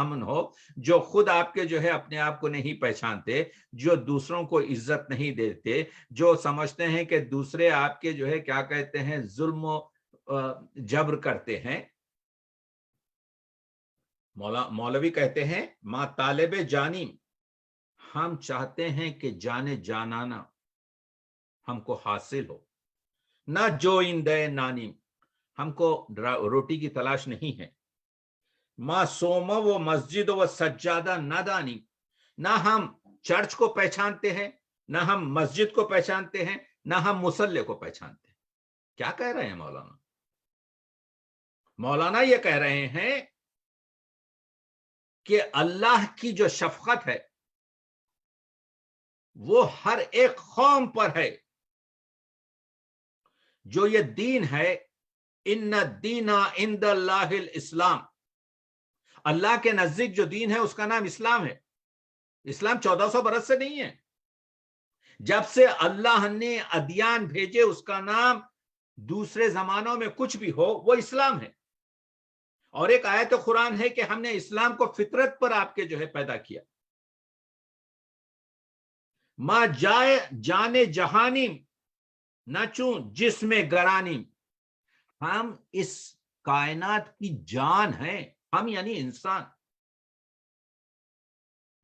امن ہو جو خود آپ کے جو ہے اپنے آپ کو نہیں پہچانتے، جو دوسروں کو عزت نہیں دیتے، جو سمجھتے ہیں کہ دوسرے آپ کے جو ہے کیا کہتے ہیں ظلم و جبر کرتے ہیں. مولوی کہتے ہیں ما طالب جانیم، ہم چاہتے ہیں کہ جانے جانانا ہم کو حاصل ہو. نہ جو اندے نانیم، ہم کو روٹی کی تلاش نہیں ہے. ما سوم و مسجد و سجادہ نہ دانی، نہ ہم چرچ کو پہچانتے ہیں، نہ ہم مسجد کو پہچانتے ہیں، نہ ہم مصلی کو پہچانتے ہیں. کیا کہہ رہے ہیں مولانا؟ مولانا یہ کہہ رہے ہیں کہ اللہ کی جو شفقت ہے وہ ہر ایک قوم پر ہے. جو یہ دین ہے ان الدین عند اللہ الاسلام، اللہ کے نزدیک جو دین ہے اس کا نام اسلام ہے. اسلام 1400 برس سے نہیں ہے. جب سے اللہ نے ادیان بھیجے اس کا نام دوسرے زمانوں میں کچھ بھی ہو وہ اسلام ہے. اور ایک آیت قرآن ہے کہ ہم نے اسلام کو فطرت پر آپ کے جو ہے پیدا کیا. ما جائے جانے جہانیم نہ چون جسم گرانیم، ہم اس کائنات کی جان ہیں. ہم یعنی انسان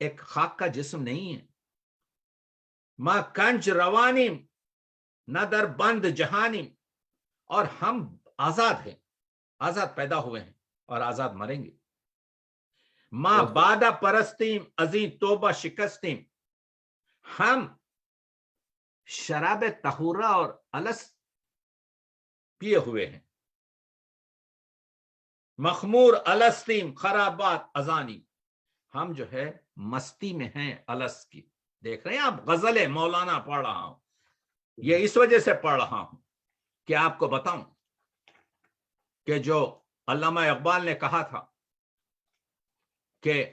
ایک خاک کا جسم نہیں ہے. ما کنج روانیم نہ در بند جہانیم، اور ہم آزاد ہیں، آزاد پیدا ہوئے ہیں اور آزاد مریں گے. ما بادہ پرستیم ازیں توبہ شکستیم، ہم شراب طہورہ اور الس پیے ہوئے ہیں. مخمور الستیم خرابات ازانی، ہم جو ہے مستی میں ہیں الس کی. دیکھ رہے ہیں آپ غزل مولانا پڑھ رہا ہوں، یہ اس وجہ سے پڑھ رہا ہوں کہ آپ کو بتاؤں کہ جو علامہ اقبال نے کہا تھا کہ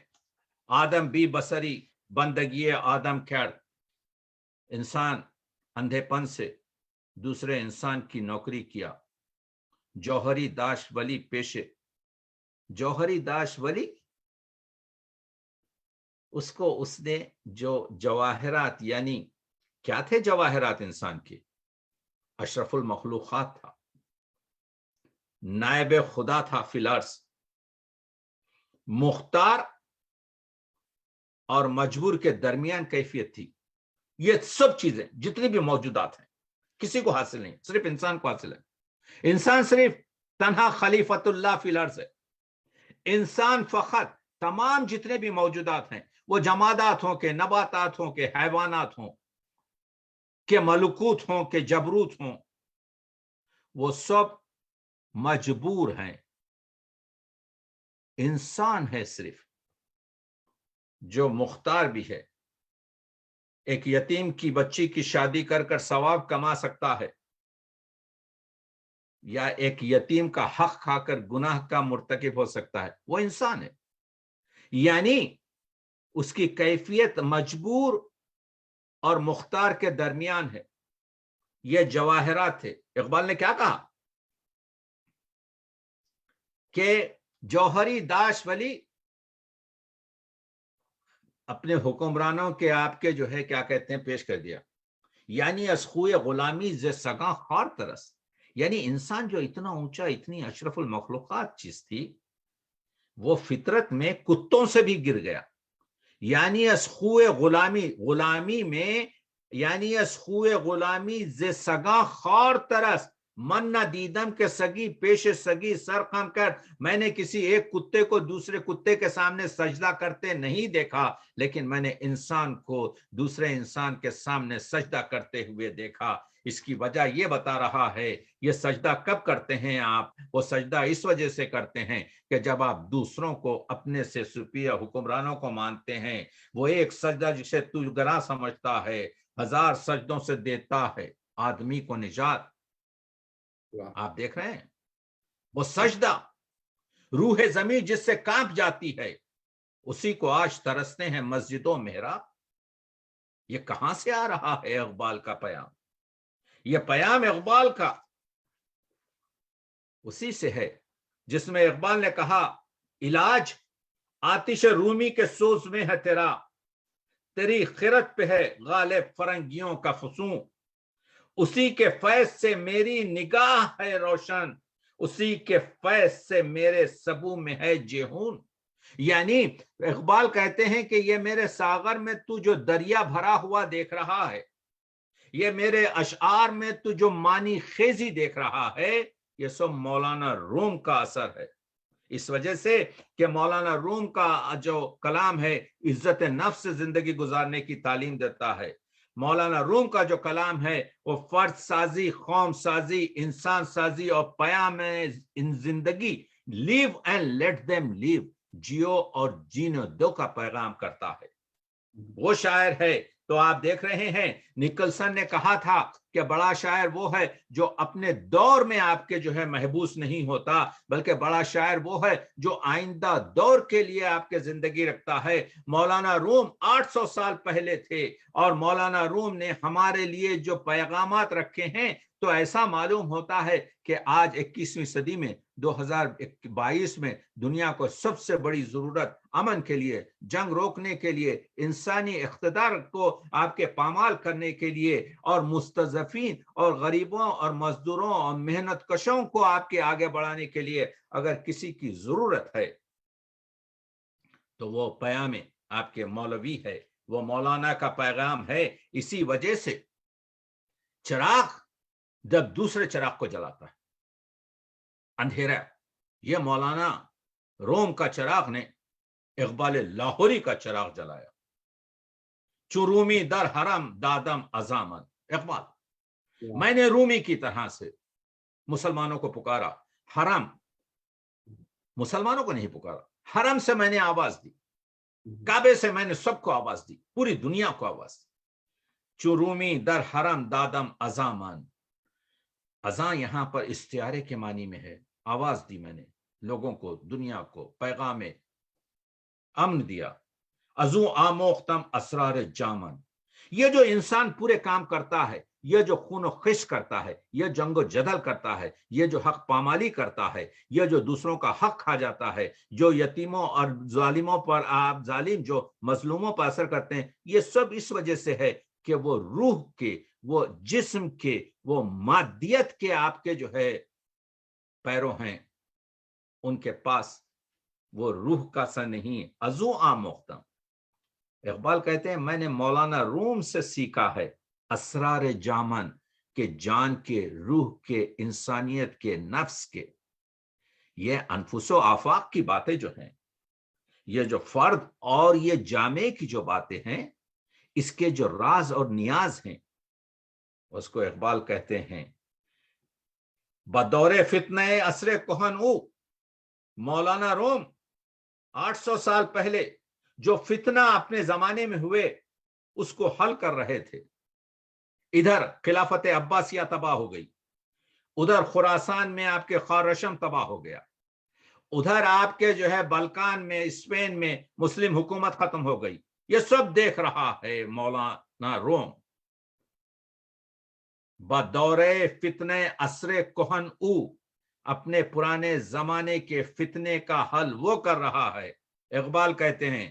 آدم بی بصری بندگی آدم کھیڑ، انسان اندھے پن سے دوسرے انسان کی نوکری کیا. جوہری داش ولی پیشے، جوہری داش ولی اس کو اس نے جو جواہرات، یعنی کیا تھے جواہرات انسان کے؟ اشرف المخلوقات تھا، نائب خدا تھا فی الارض. مختار اور مجبور کے درمیان کیفیت تھی. یہ سب چیزیں جتنی بھی موجودات ہیں کسی کو حاصل نہیں، صرف انسان کو حاصل ہے. انسان صرف تنہا خلیفۃ اللہ فی الارض ہے. انسان فقط تمام جتنے بھی موجودات ہیں وہ جمادات ہوں کہ نباتات ہوں کہ حیوانات ہوں کہ ملکوت ہوں کہ جبروت ہوں، وہ سب مجبور ہیں. انسان ہے صرف جو مختار بھی ہے. ایک یتیم کی بچی کی شادی کر کر ثواب کما سکتا ہے، یا ایک یتیم کا حق کھا کر گناہ کا مرتکب ہو سکتا ہے. وہ انسان ہے، یعنی اس کی کیفیت مجبور اور مختار کے درمیان ہے. یہ جواہرات تھے. اقبال نے کیا کہا کہ جوہری داش ولی اپنے حکمرانوں کے آپ کے جو ہے کیا کہتے ہیں پیش کر دیا. یعنی از خوی غلامی ز سگاں خار ترس، یعنی انسان جو اتنا اونچا اتنی اشرف المخلوقات چیز تھی وہ فطرت میں کتوں سے بھی گر گیا. یعنی از خوی غلامی میں یعنی از خوی غلامی ز سگاں خار ترس، من نہ دیدم کہ سگی پیش سگی سر خم کر، میں نے کسی ایک کتے کو دوسرے کتے کے سامنے سجدہ کرتے نہیں دیکھا، لیکن میں نے انسان کو دوسرے انسان کے سامنے سجدہ کرتے ہوئے دیکھا. اس کی وجہ یہ بتا رہا ہے یہ سجدہ کب کرتے ہیں آپ؟ وہ سجدہ اس وجہ سے کرتے ہیں کہ جب آپ دوسروں کو اپنے سے سپیریئر حکمرانوں کو مانتے ہیں، وہ ایک سجدہ جسے تو گراں سمجھتا ہے 1000 سجدوں سے دیتا ہے آدمی کو نجات. آپ دیکھ رہے ہیں وہ سجدہ، روح زمین جس سے کانپ جاتی ہے اسی کو آج ترستے ہیں مسجد و محراب. یہ کہاں سے آ رہا ہے اقبال کا پیام؟ یہ پیام اقبال کا اسی سے ہے جس میں اقبال نے کہا علاج آتش رومی کے سوز میں ہے تیرا، تیری خرد پہ ہے غالب فرنگیوں کا فسون، اسی کے فیض سے میری نگاہ ہے روشن، اسی کے فیض سے میرے سبو میں ہے جہون. یعنی اقبال کہتے ہیں کہ یہ میرے ساغر میں تو جو دریا بھرا ہوا دیکھ رہا ہے، یہ میرے اشعار میں تو جو معنی خیزی دیکھ رہا ہے، یہ سب مولانا روم کا اثر ہے. اس وجہ سے کہ مولانا روم کا جو کلام ہے عزت نفس سے زندگی گزارنے کی تعلیم دیتا ہے. مولانا روم کا جو کلام ہے وہ فرد سازی، قوم سازی، انسان سازی اور پیام ان زندگی لیو اینڈ لیٹ دیم لیو، جیو اور جینے دو کا پیغام کرتا ہے. وہ شاعر ہے. تو آپ دیکھ رہے ہیں نکلسن نے کہا تھا کہ بڑا شاعر وہ ہے جو اپنے دور میں آپ کے جو ہے محبوس نہیں ہوتا، بلکہ بڑا شاعر وہ ہے جو آئندہ دور کے لیے آپ کے زندگی رکھتا ہے. مولانا روم 800 سال پہلے تھے اور مولانا روم نے ہمارے لیے جو پیغامات رکھے ہیں تو ایسا معلوم ہوتا ہے کہ آج 21ویں صدی میں 2022 میں دنیا کو سب سے بڑی ضرورت امن کے لیے، جنگ روکنے کے لیے، انسانی اقتدار کو آپ کے پامال کرنے کے لیے اور مستضعفین اور غریبوں اور مزدوروں اور محنت کشوں کو آپ کے آگے بڑھانے کے لیے اگر کسی کی ضرورت ہے تو وہ پیام آپ کے مولوی ہے، وہ مولانا کا پیغام ہے. اسی وجہ سے چراغ جب دوسرے چراغ کو جلاتا ہے اندھیرا، یہ مولانا روم کا چراغ نے اقبال لاہوری کا چراغ جلایا. چرومی در حرم دادم ازامن، اقبال میں نے رومی کی طرح سے مسلمانوں کو پکارا، حرم مسلمانوں کو نہیں پکارا، حرم سے میں نے آواز دی، کعبے سے میں نے سب کو آواز دی، پوری دنیا کو آواز دی. چرومی در حرم دادم ازامن، ازاں یہاں پر استعارے کے معنی میں ہے. آواز دی میں نے لوگوں کو، دنیا کو پیغام امن دیا. ازو آموختم اسرار جامن، یہ جو انسان پورے کام کرتا ہے، یہ جو خون و خش کرتا ہے، یہ جنگ و جدل کرتا ہے، یہ جو حق پامالی کرتا ہے، یہ جو دوسروں کا حق کھا جاتا ہے، جو یتیموں اور ظالموں پر آپ ظالم جو مظلوموں پر اثر کرتے ہیں، یہ سب اس وجہ سے ہے کہ وہ روح کے، وہ جسم کے، وہ مادیت کے آپ کے جو ہے پیروں ہیں، ان کے پاس وہ روح کا سا نہیں. ازو آموختم، اقبال کہتے ہیں میں نے مولانا روم سے سیکھا ہے اسرار جامن، کہ جان کے، روح کے، انسانیت کے، نفس کے، یہ انفس و آفاق کی باتیں جو ہیں، یہ جو فرد اور یہ جامع کی جو باتیں ہیں، اس کے جو راز اور نیاز ہیں اس کو اقبال کہتے ہیں بدور فتنہ عصر کہن او. مولانا روم 800 سال پہلے جو فتنہ اپنے زمانے میں ہوئے اس کو حل کر رہے تھے. ادھر خلافت عباسیہ تباہ ہو گئی، ادھر خراسان میں آپ کے خارشم تباہ ہو گیا، ادھر آپ کے جو ہے بلکان میں، اسپین میں مسلم حکومت ختم ہو گئی. یہ سب دیکھ رہا ہے مولانا روم. بدور فتنہ عصر کہن او، اپنے پرانے زمانے کے فتنے کا حل وہ کر رہا ہے. اقبال کہتے ہیں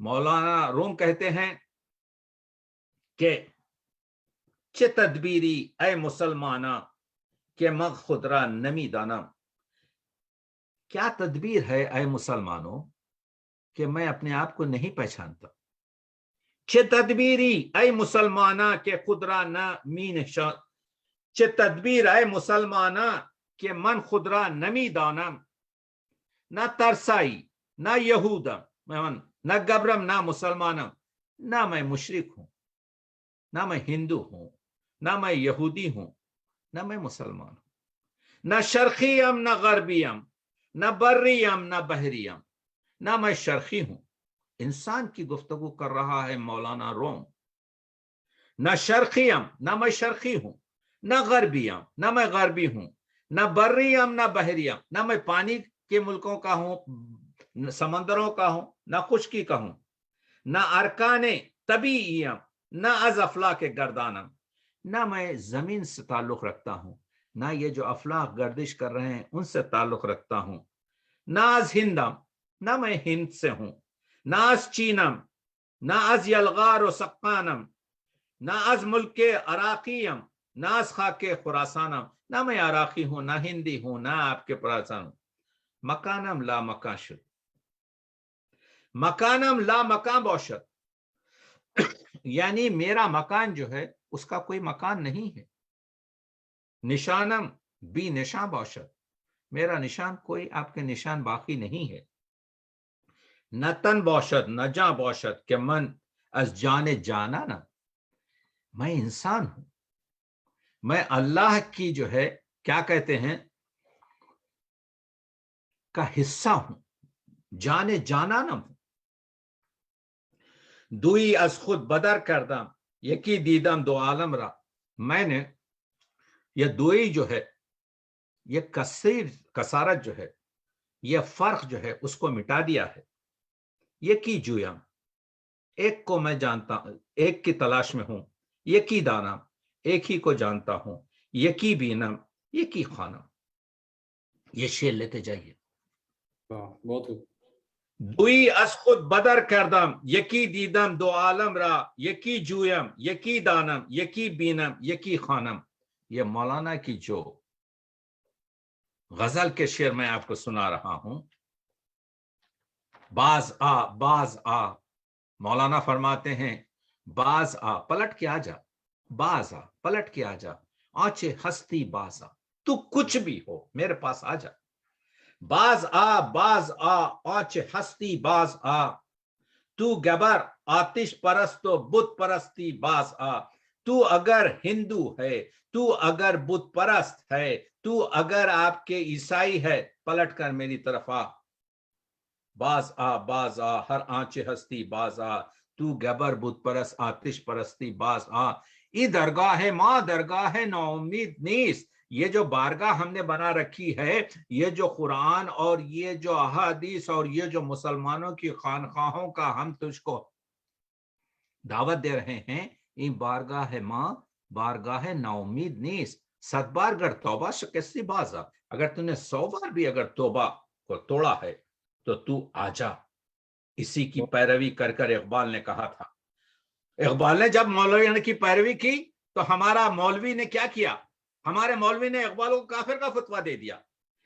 مولانا روم کہتے ہیں کہ چه تدبیری اے مسلمانا کہ مغ خود را نمی دانم. کیا تدبیر ہے اے مسلمانوں کہ میں اپنے آپ کو نہیں پہچانتا. چه تدبیری اے مسلمانا کہ خود را نمی نشان. چه تدبیر اے مسلمانا کہ من خود را نمی دانم. نہ ترسائی نہ یہودم نہ گبرم نہ مسلمانم. نہ میں مشرک ہوں نہ میں ہندو ہوں نہ میں یہودی ہوں نہ میں مسلمان ہوں. نہ شرقیم نہ غربیم نہ بریم نہ بحریم. نہ میں شرقی ہوں. انسان کی گفتگو کر رہا ہے مولانا روم. نہ شرقیم نہ میں شرقی ہوں نہ غربیم نہ میں غربی ہوں نہ بریم نہ بحریم. نہ میں پانی کے ملکوں کا ہوں سمندروں کا ہوں نہ خشکی کا ہوں. نہ ارکان طبیعیم نہ از افلاک گردانم. نہ میں زمین سے تعلق رکھتا ہوں نہ یہ جو افلاک گردش کر رہے ہیں ان سے تعلق رکھتا ہوں. نہ از ہندم نہ میں ہند سے ہوں نہ از چینم نہ از یلغار و سقانم نہ از ملک عراقیم نہ از خاک خراسانم. نہ میں عراقی ہوں نہ ہندی ہوں نہ آپ کے خراسان ہوں. مکانم لا مکان شد. مکانم لا مکان باشد یعنی میرا مکان جو ہے اس کا کوئی مکان نہیں ہے. نشانم بھی نشان باشد. میرا نشان کوئی آپ کے نشان باقی نہیں ہے. نہ تن باشد نہ جان باشد کہ من از جان جانا نہ. میں انسان ہوں. میں اللہ کی جو ہے کیا کہتے ہیں کا حصہ ہوں. جان جانا نہ ہوں. دوئی از خود بدر کردم یکی دیدم دو عالم را. میں نے یہ دوئی جو ہے یہ کثارت جو ہے یہ فرق جو ہے اس کو مٹا دیا ہے. یکی جویم ایک کو میں جانتا ہوں ایک کی تلاش میں ہوں. یکی دانم ایک ہی کو جانتا ہوں. یکی بینم یکی خوانم. یہ شعر لیتے جائیے. بہت خوب. دوئی از خود بدر کردم یکی دیدم دو عالم را. یکی جویم یکی دانم یکی بینم یکی خوانم. یہ مولانا کی جو غزل کے شعر میں آپ کو سنا رہا ہوں. باز آ مولانا فرماتے ہیں باز آ پلٹ کے آ جا. باز آ پلٹ کے آ جا. آنچے ہستی باز آ تو کچھ بھی ہو میرے پاس آ جا. باز آ آنچ ہستی باز آ. تو گبر آتش پرست و بت پرستی باز آ. تو اگر ہندو ہے تو اگر بت پرست ہے تو اگر آپ کے عیسائی ہے پلٹ کر میری طرف آ. باز آ ہر آنچ ہستی باز آ. تو گبر بت پرست آتش پرستی باز آ. ای درگاہ ماں درگاہ نا امید نیست. یہ جو بارگاہ ہم نے بنا رکھی ہے یہ جو قرآن اور یہ جو احادیث اور یہ جو مسلمانوں کی خانقاہوں کا ہم تجھ کو دعوت دے رہے ہیں این بارگاہ ماں بارگاہ نا امید نیست. 100 بار اگر توبہ شکستی بازا. اگر تو نے 100 بار بھی اگر توبہ کو توڑا ہے تو آ جا. اسی کی پیروی کر کر اقبال نے کہا تھا. اقبال نے جب مولوی کی پیروی کی تو ہمارا مولوی نے کیا کیا. ہمارے مولوی نے اقبال کو کافر کا فتویٰ دے دیا.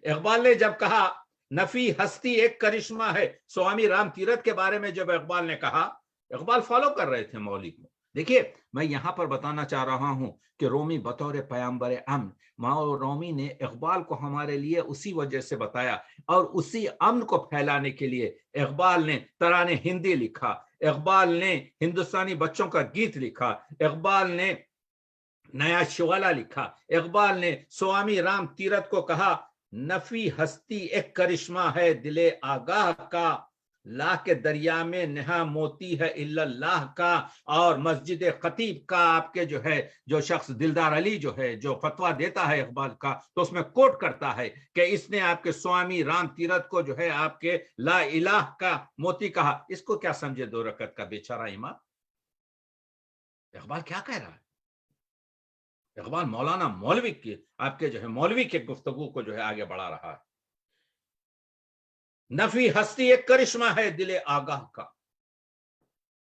اقبال نے جب کہا نفی ہستی ایک کرشمہ ہے سوامی رام تیرتھ کے بارے میں جب اقبال نے کہا اقبال فالو کر رہے تھے مولوی کو. دیکھیے میں یہاں پر بتانا چاہ رہا ہوں کہ رومی بطور پیامبر امن رومی نے اقبال کو ہمارے لیے اسی وجہ سے بتایا اور اسی امن کو پھیلانے کے لیے اقبال نے ترانے ہندی لکھا. اقبال نے ہندوستانی بچوں کا گیت لکھا. اقبال نے نیا شغلہ لکھا. اقبال نے سوامی رام تیرتھ کو کہا نفی ہستی ایک کرشمہ ہے دل آگاہ کا. لا کے دریا میں نہا موتی ہے الا اللہ کا. اور مسجد خطیب کا آپ کے جو ہے جو شخص دلدار علی جو ہے جو فتویٰ دیتا ہے اقبال کا تو اس میں کوٹ کرتا ہے کہ اس نے آپ کے سوامی رام تیرتھ کو جو ہے آپ کے لا الہ کا موتی کہا. اس کو کیا سمجھے 2 رکعت کا بیچارہ امام. اقبال کیا کہہ رہا ہے. اقبال مولانا مولوی کی آپ کے جو ہے مولوی کے گفتگو کو جو ہے آگے بڑھا رہا ہے. نفی ہستی ایک کرشمہ ہے دل آگاہ کا.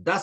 10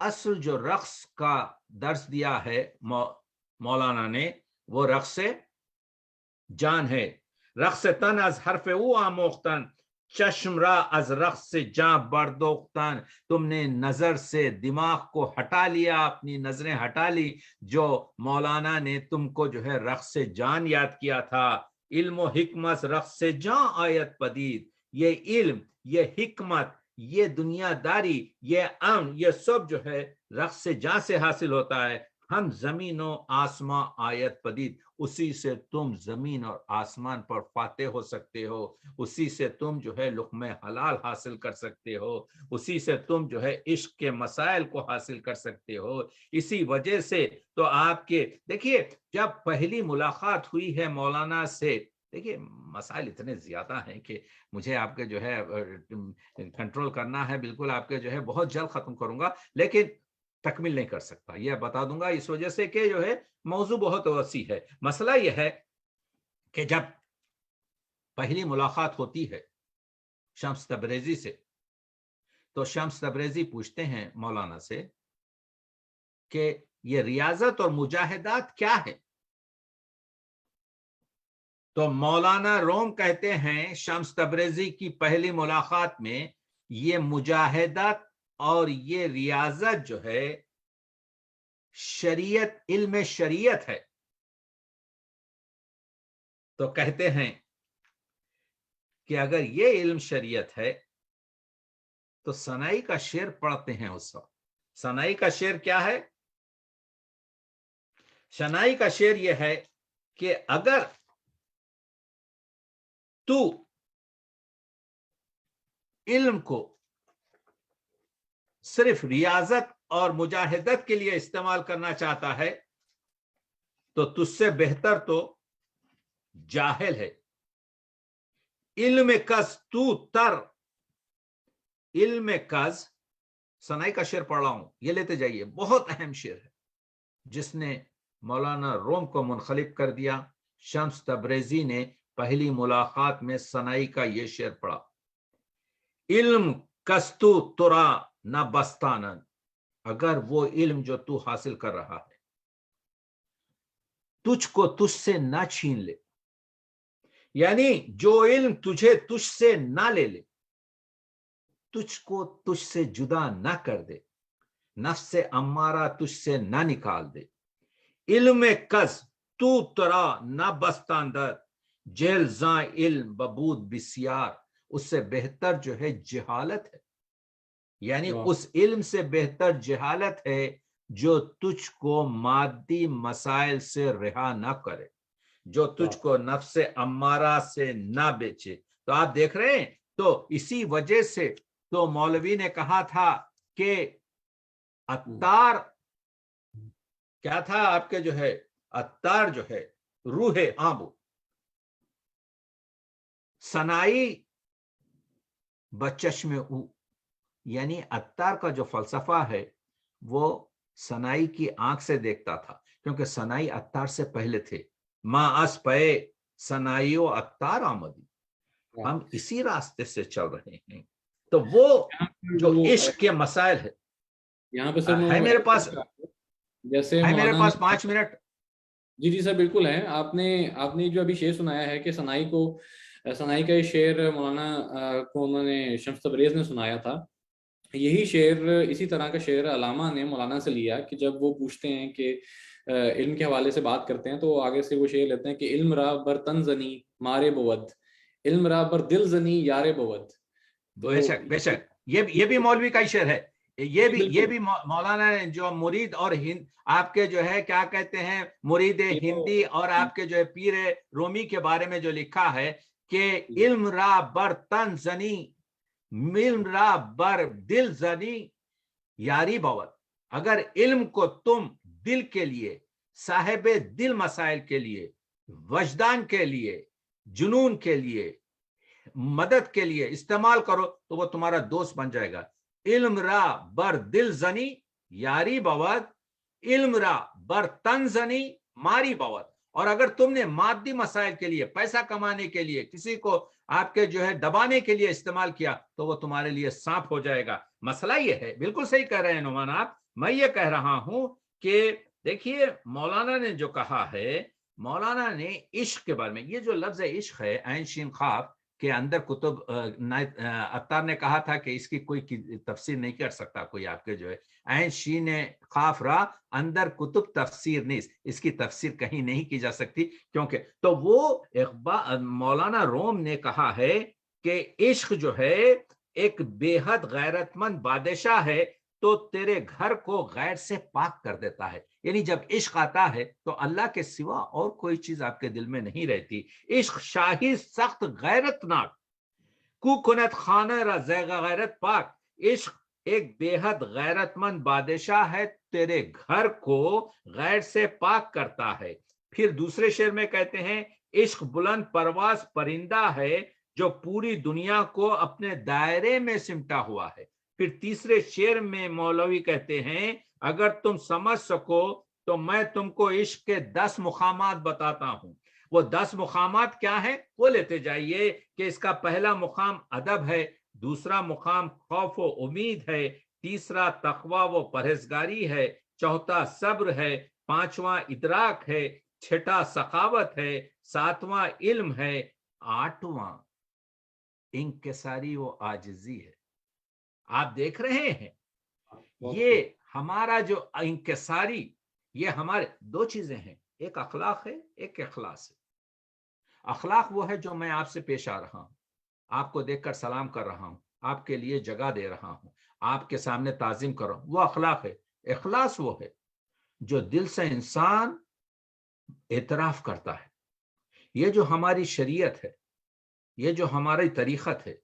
اصل جو رقص کا درس دیا ہے مولانا نے وہ رقص جان ہے. رقص تن از حرف او آموختن، چشم را از رقص جان بردوختن. تم نے نظر سے دماغ کو ہٹا لیا، اپنی نظریں ہٹا لی. جو مولانا نے تم کو جو ہے رقص جان یاد کیا تھا. علم و حکمت رقص جان آیت پدید. یہ علم، یہ حکمت، یہ دنیا داری، یہ امن، یہ سب جو ہے رقص جان سے حاصل ہوتا ہے. ہم زمین و آسمان آیت پدید. اسی سے تم زمین اور آسمان پر فاتح ہو سکتے ہو. اسی سے تم جو ہے لقمہ حلال حاصل کر سکتے ہو. اسی سے تم جو ہے عشق کے مسائل کو حاصل کر سکتے ہو. اسی وجہ سے تو آپ کے دیکھیے جب پہلی ملاقات ہوئی ہے مولانا سے، دیکھیے مسائل اتنے زیادہ ہیں کہ مجھے آپ کے جو ہے کنٹرول کرنا ہے. بالکل آپ کے جو ہے بہت جلد ختم کروں گا، لیکن تکمیل نہیں کر سکتا، یہ بتا دوں گا، اس وجہ سے کہ جو ہے موضوع بہت وسیع ہے. مسئلہ یہ ہے کہ جب پہلی ملاقات ہوتی ہے شمس تبریزی سے، تو شمس تبریزی پوچھتے ہیں مولانا سے کہ یہ ریاضت اور مجاہدات کیا ہے؟ تو مولانا روم کہتے ہیں شمس تبریزی کی پہلی ملاقات میں یہ مجاہدات اور یہ ریاضت جو ہے شریعت، علم شریعت ہے. تو کہتے ہیں کہ اگر یہ علم شریعت ہے تو ثنائی کا شعر پڑھتے ہیں اس وقت. ثنائی کا شعر کیا ہے؟ ثنائی کا شعر یہ ہے کہ اگر تو علم کو صرف ریاضت اور مجاہدت کے لیے استعمال کرنا چاہتا ہے تو تجھ سے بہتر تو جاہل ہے. علم کز تو تر، علم کز، ثنائی کا شعر پڑھ رہا ہوں، یہ لیتے جائیے، بہت اہم شعر ہے جس نے مولانا روم کو منقلب کر دیا. شمس تبریزی نے پہلی ملاقات میں ثنائی کا یہ شعر پڑھا: علم کستو ترا نہ بستانن. اگر وہ علم جو تو حاصل کر رہا ہے تجھ کو تجھ سے نہ چھین لے، یعنی جو علم تجھے تجھ سے نہ لے لے، تجھ کو تجھ سے جدا نہ کر دے، نفس امارہ تجھ سے نہ نکال دے. علم کز تو ترا نہ بستاندر، جہل زاں علم ببود بسیار. اس سے بہتر جو ہے جہالت ہے، یعنی اس علم سے بہتر جہالت ہے جو تجھ کو مادی مسائل سے رہا نہ کرے، جو تجھ کو نفس امارہ سے نہ بیچے. تو آپ دیکھ رہے ہیں، تو اسی وجہ سے تو مولوی نے کہا تھا کہ عطار کیا تھا آپ کے جو ہے، عطار جو ہے روح آبو، ثنائی بچشم او. یعنی عطار کا جو فلسفہ ہے وہ ثنائی کی آنکھ سے دیکھتا تھا، کیونکہ ثنائی عطار سے پہلے تھے. ماں اس پے ثنائی و عطار آمدی. ہم اسی راستے سے چل رہے ہیں. تو وہ جو عشق کے مسائل ہے، یہاں پہ سر ہے میرے پاس، جیسے ہے میرے پاس 5 منٹ. جی سر بالکل ہے. آپ نے جو ابھی شعر سنایا ہے کہ ثنائی کا یہ شعر مولانا کو انہوں نے شمس تبریز نے سنایا تھا. یہی شعر، اسی طرح کا شعر علامہ نے مولانا سے لیا کہ جب وہ پوچھتے ہیں کہ علم کے حوالے سے بات کرتے ہیں تو آگے سے وہ شعر لیتے ہیں کہ علم را بر تن زنی مارے بود، علم را بر دل زنی یارے بود. بے شک بے شک، یہ بھی مولوی کا ہی شعر ہے. یہ بھی مولانا نے جو مرید اور آپ کے جو ہے کیا کہتے ہیں مرید ہندی اور آپ کے جو ہے پیر رومی کے بارے میں جو لکھا ہے کہ علم را بر تن زنی، علم را بر دل زنی یاری بود. اگر علم کو تم دل کے لیے، صاحب دل مسائل کے لیے، وجدان کے لیے، جنون کے لیے، مدد کے لیے استعمال کرو تو وہ تمہارا دوست بن جائے گا. علم را بر دل زنی یاری بود، علم را بر تن زنی ماری بود. اور اگر تم نے مادی مسائل کے لیے، پیسہ کمانے کے لیے، کسی کو آپ کے جو ہے دبانے کے لیے استعمال کیا تو وہ تمہارے لیے سانپ ہو جائے گا. مسئلہ یہ ہے, بالکل صحیح کہہ رہے ہیں نعمان آپ. میں یہ کہہ رہا ہوں کہ دیکھیے مولانا نے جو کہا ہے, مولانا نے عشق کے بارے میں, یہ جو لفظ عشق ہے عین شین قاف کے اندر کتب عطار نے کہا تھا کہ اس کی کوئی تفسیر نہیں کر سکتا کوئی آپ کے جو ہے عین شین قاف را اندر کتب تفسیر نہیں, اس کی تفسیر کہیں نہیں کی جا سکتی, کیونکہ تو وہ مولانا روم نے کہا ہے کہ عشق جو ہے ایک بے حد غیرت مند بادشاہ ہے تو تیرے گھر کو غیر سے پاک کر دیتا ہے. یعنی جب عشق آتا ہے تو اللہ کے سوا اور کوئی چیز آپ کے دل میں نہیں رہتی. عشق شاہی سخت غیرت ناک کو کنت خانہ را زیغ غیرت پاک. عشق ایک بے حد غیرت مند بادشاہ ہے, تیرے گھر کو غیر سے پاک کرتا ہے. پھر دوسرے شعر میں کہتے ہیں عشق بلند پرواز پرندہ ہے جو پوری دنیا کو اپنے دائرے میں سمٹا ہوا ہے. پھر تیسرے شعر میں مولوی کہتے ہیں اگر تم سمجھ سکو تو میں تم کو عشق کے 10 مقامات بتاتا ہوں. وہ 10 مقامات کیا ہیں وہ لیتے جائیے کہ اس کا پہلا مقام ادب ہے, دوسرا مقام خوف و امید ہے, تیسرا تقوی و پرہیزگاری ہے, چوتھا صبر ہے, پانچواں ادراک ہے, چھٹا سخاوت ہے, ساتواں علم ہے, آٹھواں انکساری و عاجزی ہے. آپ دیکھ رہے ہیں یہ ہمارا جو انکساری, یہ ہمارے 2 چیزیں ہیں, ایک اخلاق ہے ایک اخلاص ہے. اخلاق وہ ہے جو میں آپ سے پیش آ رہا ہوں, آپ کو دیکھ کر سلام کر رہا ہوں, آپ کے لیے جگہ دے رہا ہوں, آپ کے سامنے تعظیم کر رہا ہوں, وہ اخلاق ہے. اخلاص وہ ہے جو دل سے انسان اعتراف کرتا ہے یہ جو ہماری شریعت ہے, یہ جو ہماری طریقت ہے,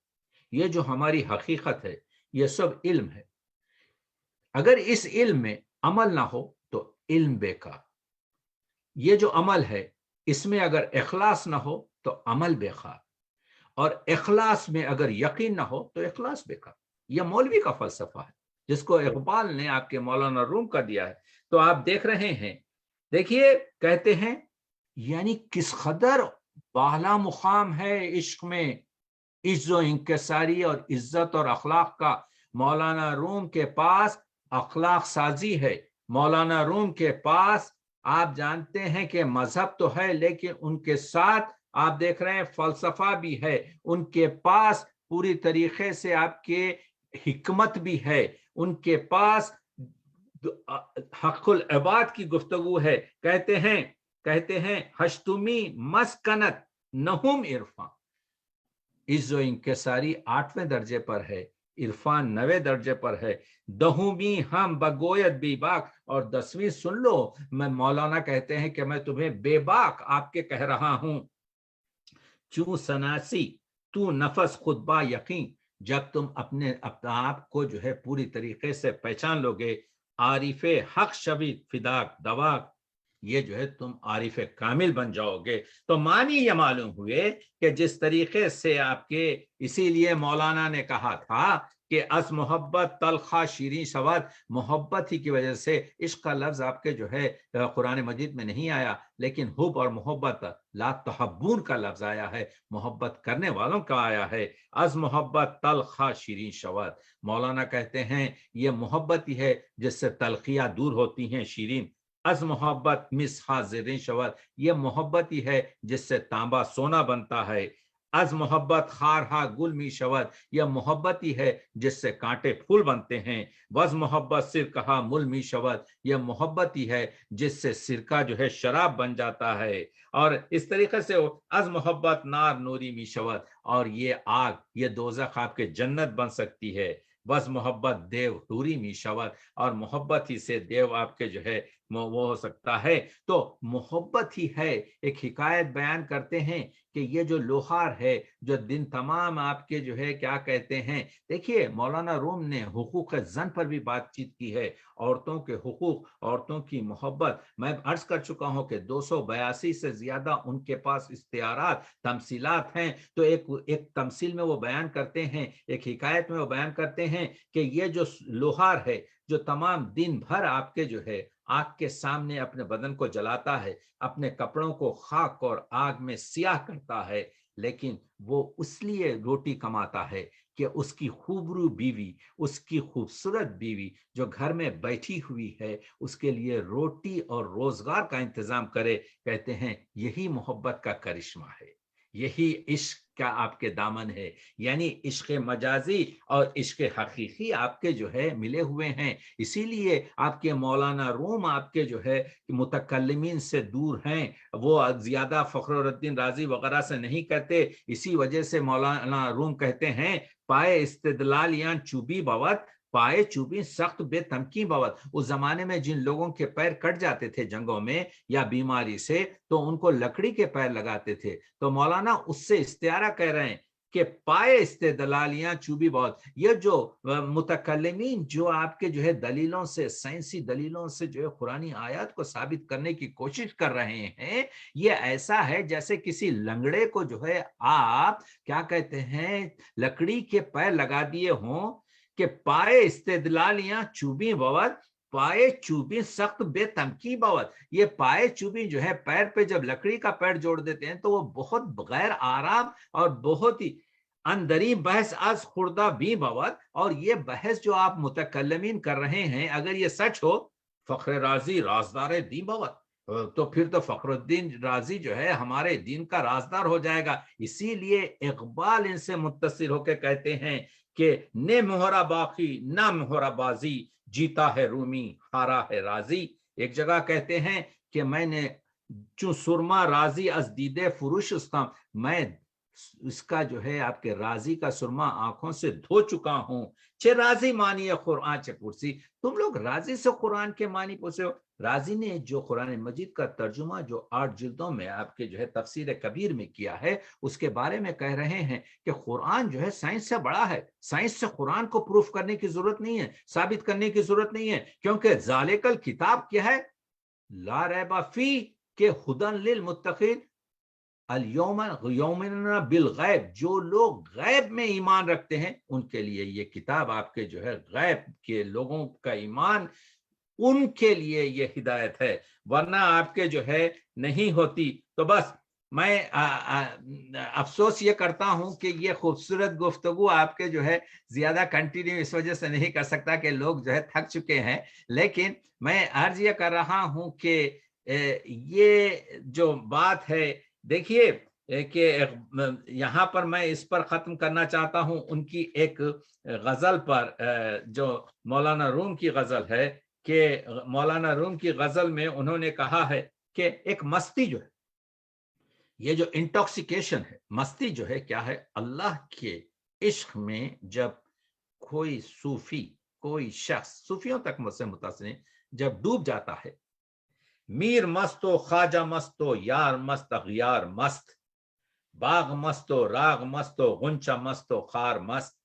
یہ جو ہماری حقیقت ہے, یہ سب علم ہے. اگر اس علم میں عمل نہ ہو تو علم بیکار. یہ جو عمل ہے اس میں اگر اخلاص نہ ہو تو عمل بیکار, اور اخلاص میں اگر یقین نہ ہو تو اخلاص بیکار. یہ مولوی کا فلسفہ ہے جس کو اقبال نے آپ کے مولانا روم کا دیا ہے. تو آپ دیکھ رہے ہیں, دیکھیے کہتے ہیں یعنی کس قدر بالا مقام ہے عشق میں, عز و انکساری اور عزت اور اخلاق کا. مولانا روم کے پاس اخلاق سازی ہے, مولانا روم کے پاس آپ جانتے ہیں کہ مذہب تو ہے لیکن ان کے ساتھ آپ دیکھ رہے ہیں فلسفہ بھی ہے, ان کے پاس پوری طریقے سے آپ کے حکمت بھی ہے, ان کے پاس حق العباد کی گفتگو ہے. کہتے ہیں ہشتمی مسکنت نہم عرفان. عز و انکساری 8ویں درجے پر ہے, عرفان 9ویں درجے پر ہے. 10ویں ہم بگویت بے باک, اور 10ویں سن لو, میں مولانا کہتے ہیں کہ میں تمہیں بے باک آپ کے کہہ رہا ہوں. چوں سناسی تو نفس خود با یقین, جب تم اپنے آپ کو جو ہے پوری طریقے سے پہچان لو گے. عارف حق شوی فداک دواک, یہ جو ہے تم عارف کامل بن جاؤ گے. تو معنی یہ معلوم ہوئے کہ جس طریقے سے آپ کے, اسی لیے مولانا نے کہا تھا کہ از محبت تلخا شیریں شود, محبت ہی کی وجہ سے. عشق کا لفظ آپ کے جو ہے قرآن مجید میں نہیں آیا, لیکن حب اور محبت لا تحبون کا لفظ آیا ہے, محبت کرنے والوں کا آیا ہے. از محبت تلخا شیریں شود, مولانا کہتے ہیں یہ محبت ہی ہے جس سے تلخیاں دور ہوتی ہیں, شیرین. از محبت مسحا زریں شود, یہ محبت ہی ہے جس سے تانبا سونا بنتا ہے. از محبت خارہا گل می شود, یہ محبت ہی ہے جس سے کانٹے پھول بنتے ہیں. وز محبت سرکہا مل می شود, یہ محبت ہی ہے جس سے سرکہ جو ہے شراب بن جاتا ہے. اور اس طریقے سے از محبت نار نوری می شود, اور یہ آگ, یہ دوزخ آپ کے جنت بن سکتی ہے. بس محبت دیو حوری می شود, اور محبت ہی سے دیو آپ کے جو ہے وہ ہو سکتا ہے. تو محبت ہی ہے. ایک حکایت بیان کرتے ہیں کہ یہ جو لوہار ہے جو دن تمام آپ کے جو ہے کیا کہتے ہیں, دیکھیے مولانا روم نے حقوق زن پر بھی بات چیت کی ہے, عورتوں کے حقوق, عورتوں کی محبت. میں عرض کر چکا ہوں کہ 282 سے زیادہ ان کے پاس استعارات, تمثیلات ہیں. تو ایک تمثیل میں وہ بیان کرتے ہیں, ایک حکایت میں وہ بیان کرتے ہیں کہ یہ جو لوہار ہے جو تمام دن بھر آپ کے جو ہے آگ کے سامنے اپنے بدن کو جلاتا ہے, اپنے کپڑوں کو خاک اور آگ میں سیاہ کرتا ہے, لیکن وہ اس لیے روٹی کماتا ہے کہ اس کی خوبرو بیوی، اس کی خوبصورت بیوی جو گھر میں بیٹھی ہوئی ہے، اس کے لیے روٹی اور روزگار کا انتظام کرے. کہتے ہیں یہی محبت کا کرشمہ ہے، یہی عشق کا آپ کے دامن ہے. یعنی عشق مجازی اور عشق حقیقی آپ کے جو ہے ملے ہوئے ہیں. اسی لیے آپ کے مولانا روم آپ کے جو ہے متکلمین سے دور ہیں، وہ زیادہ فخر الدین رازی وغیرہ سے نہیں کہتے. اسی وجہ سے مولانا روم کہتے ہیں پائے استدلال یا چوبی بوت، پائے چوبی سخت بے تمکی بوت. اس زمانے میں جن لوگوں کے پیر کٹ جاتے تھے جنگوں میں یا بیماری سے، تو ان کو لکڑی کے پیر لگاتے تھے. تو مولانا اس سے استعارہ کہہ رہے ہیں کہ پائے استدلالیاں چوبی بہت. یہ جو متکلمین جو آپ کے جو ہے دلیلوں سے، سائنسی دلیلوں سے جو ہے قرآنی آیات کو ثابت کرنے کی کوشش کر رہے ہیں، یہ ایسا ہے جیسے کسی لنگڑے کو جو ہے آپ کیا کہتے ہیں لکڑی کے پیر لگا دیے ہوں کہ پائے استدلالیاں چوبی بوت، پائے چوبی سخت بے تمکی بوت. یہ پائے چوبی جو ہے پیر پہ جب لکڑی کا پیر جوڑ دیتے ہیں تو وہ بہت غیر آرام اور بہت ہی اندری بحث از خوردہ بھی بوت. اور یہ بحث جو آپ متکلمین کر رہے ہیں اگر یہ سچ ہو، فخر رازی رازدار دین بوت، تو پھر تو فخر الدین رازی جو ہے ہمارے دین کا رازدار ہو جائے گا. اسی لیے اقبال ان سے متصل ہو کے کہتے ہیں کہ نے مہرہ باقی نہ مہرہ بازی، جیتا ہے رومی ہارا ہے رازی. ایک جگہ کہتے ہیں کہ میں نے چوں سرما رازی از دیدے فروش استم، میں اس کا جو ہے آپ کے راضی کا سرما آنکھوں سے دھو چکا ہوں. چھے راضی مانی قرآن چھے پرسی. تم لوگ راضی سے قرآن کے معنی پوچھے ہو. راضی نے جو قرآن مجید کا ترجمہ جو 8 جلدوں میں آپ کے جو ہے تفسیر کبیر میں کیا ہے، اس کے بارے میں کہہ رہے ہیں کہ قرآن جو ہے سائنس سے بڑا ہے. سائنس سے قرآن کو پروف کرنے کی ضرورت نہیں ہے، ثابت کرنے کی ضرورت نہیں ہے، کیونکہ ذالک الکتاب کیا ہے؟ لا ریب فی، کہ ہدن للمتقین. یومنا بالغیب، جو لوگ غیب میں ایمان رکھتے ہیں ان کے لیے یہ کتاب آپ کے جو ہے غیب کے لوگوں کا ایمان، ان کے لیے یہ ہدایت ہے. ورنہ آپ کے جو ہے نہیں ہوتی. تو بس میں افسوس یہ کرتا ہوں کہ یہ خوبصورت گفتگو آپ کے جو ہے زیادہ کنٹینیو اس وجہ سے نہیں کر سکتا کہ لوگ جو ہے تھک چکے ہیں. لیکن میں عرض یہ کر رہا ہوں کہ یہ جو بات ہے، دیکھیے کہ یہاں پر میں اس پر ختم کرنا چاہتا ہوں ان کی ایک غزل پر، جو مولانا روم کی غزل ہے، کہ مولانا روم کی غزل میں انہوں نے کہا ہے کہ ایک مستی جو ہے، یہ جو انٹاکسیکیشن ہے، مستی جو ہے کیا ہے؟ اللہ کے عشق میں جب کوئی صوفی، کوئی شخص، صوفیوں تک مجھ سے متصل ہیں، جب ڈوب جاتا ہے، میر مست و خواجہ مست و یار مست اغیار مست، باغ مست و راگ مست و غنچہ مست و خار مست،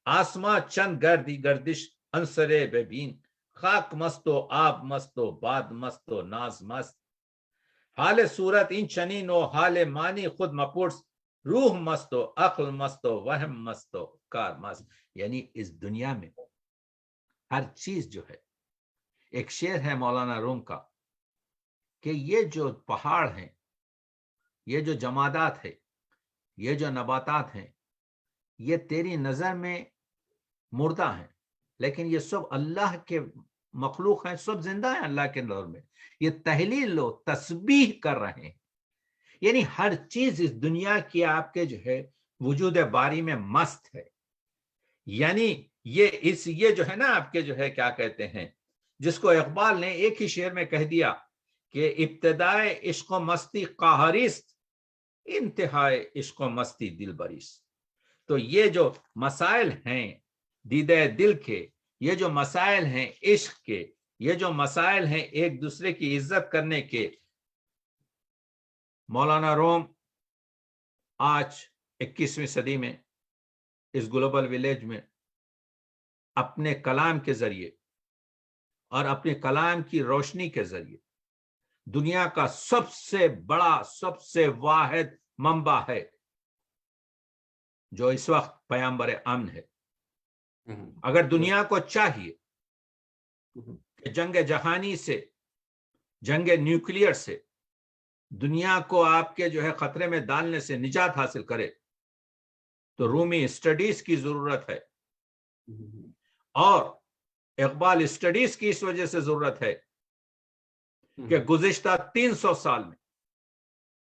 آسماں چند گردی گردش انصرے ببین، خاک مست و آب مست و باد مست و ناز مست، حال صورت این چنین و حال معنی خود مپرس، روح مست و عقل مست و وہم مست و کار مست. یعنی اس دنیا میں ہر چیز جو ہے، ایک شعر ہے مولانا روم کا کہ یہ جو پہاڑ ہیں، یہ جو جمادات ہے، یہ جو نباتات ہیں، یہ تیری نظر میں مردہ ہیں، لیکن یہ سب اللہ کے مخلوق ہیں، سب زندہ ہیں اللہ کے نور میں. یہ تحلیل و تسبیح کر رہے ہیں. یعنی ہر چیز اس دنیا کی آپ کے جو ہے وجود باری میں مست ہے. یعنی یہ جو ہے نا آپ کے جو ہے کیا کہتے ہیں، جس کو اقبال نے ایک ہی شعر میں کہہ دیا کہ ابتدائے عشق و مستی قاہریست، انتہائے عشق و مستی دل بریست. تو یہ جو مسائل ہیں دیدہ دل کے، یہ جو مسائل ہیں عشق کے، یہ جو مسائل ہیں ایک دوسرے کی عزت کرنے کے، مولانا روم آج 21ویں صدی میں اس گلوبل ولیج میں اپنے کلام کے ذریعے اور اپنے کلام کی روشنی کے ذریعے دنیا کا سب سے بڑا، سب سے واحد منبع ہے جو اس وقت پیامبر امن ہے. اگر دنیا کو چاہیے کہ جنگ جہانی سے، جنگ نیوکلیئر سے دنیا کو آپ کے جو ہے خطرے میں ڈالنے سے نجات حاصل کرے، تو رومی اسٹڈیز کی ضرورت ہے، اور اقبال اسٹڈیز کی اس وجہ سے ضرورت ہے کہ گزشتہ 300 سال میں،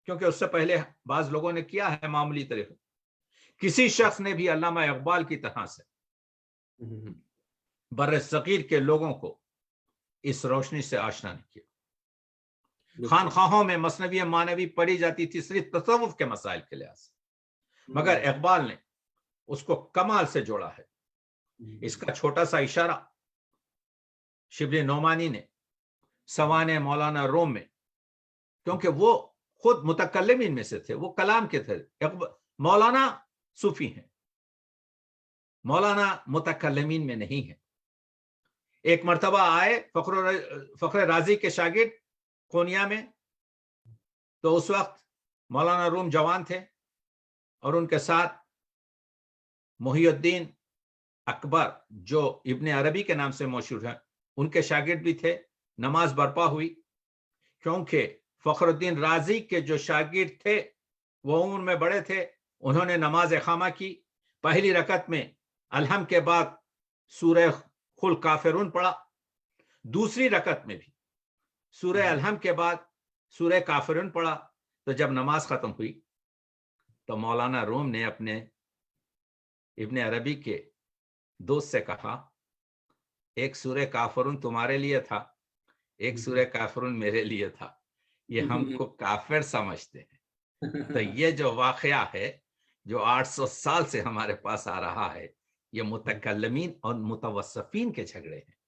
کیونکہ اس سے پہلے بعض لوگوں نے کیا ہے معمولی طریقے، کسی شخص نے بھی علامہ اقبال کی طرح سے بر صغیر کے لوگوں کو اس روشنی سے آشنا نہیں کیا۔ خانخواہوں میں مثنوی مانوی پڑھی جاتی تھی صرف تصوف کے مسائل کے لحاظ سے، مگر اقبال نے اس کو کمال سے جوڑا ہے۔ اس کا چھوٹا سا اشارہ شبلی نعمانی نے سوانح مولانا روم میں، کیونکہ وہ خود متکلمین میں سے تھے، وہ کلام کے تھے، مولانا صوفی ہیں، مولانا متکلمین میں نہیں ہے۔ ایک مرتبہ آئے فخر رازی کے شاگرد قونیا میں، تو اس وقت مولانا روم جوان تھے، اور ان کے ساتھ محی الدین اکبر جو ابن عربی کے نام سے مشہور ہیں، ان کے شاگرد بھی تھے۔ نماز برپا ہوئی، کیونکہ فخر الدین رازی کے جو شاگرد تھے وہ عمر میں بڑے تھے، انہوں نے نماز اقامہ کی۔ پہلی رکعت میں الحم کے بعد سورہ قل کافرون پڑھا، دوسری رکعت میں بھی سورہ الحم کے بعد سورہ کافرون پڑھا۔ تو جب نماز ختم ہوئی تو مولانا روم نے اپنے ابن عربی کے دوست سے کہا، ایک سورہ کافرون تمہارے لیے تھا، ایک سورہ کافرون میرے لیے تھا، یہ ہم کو کافر سمجھتے ہیں۔ تو یہ جو واقعہ ہے جو 800 سال سے ہمارے پاس آ رہا ہے، یہ متکلمین اور متوصفین کے جھگڑے ہیں۔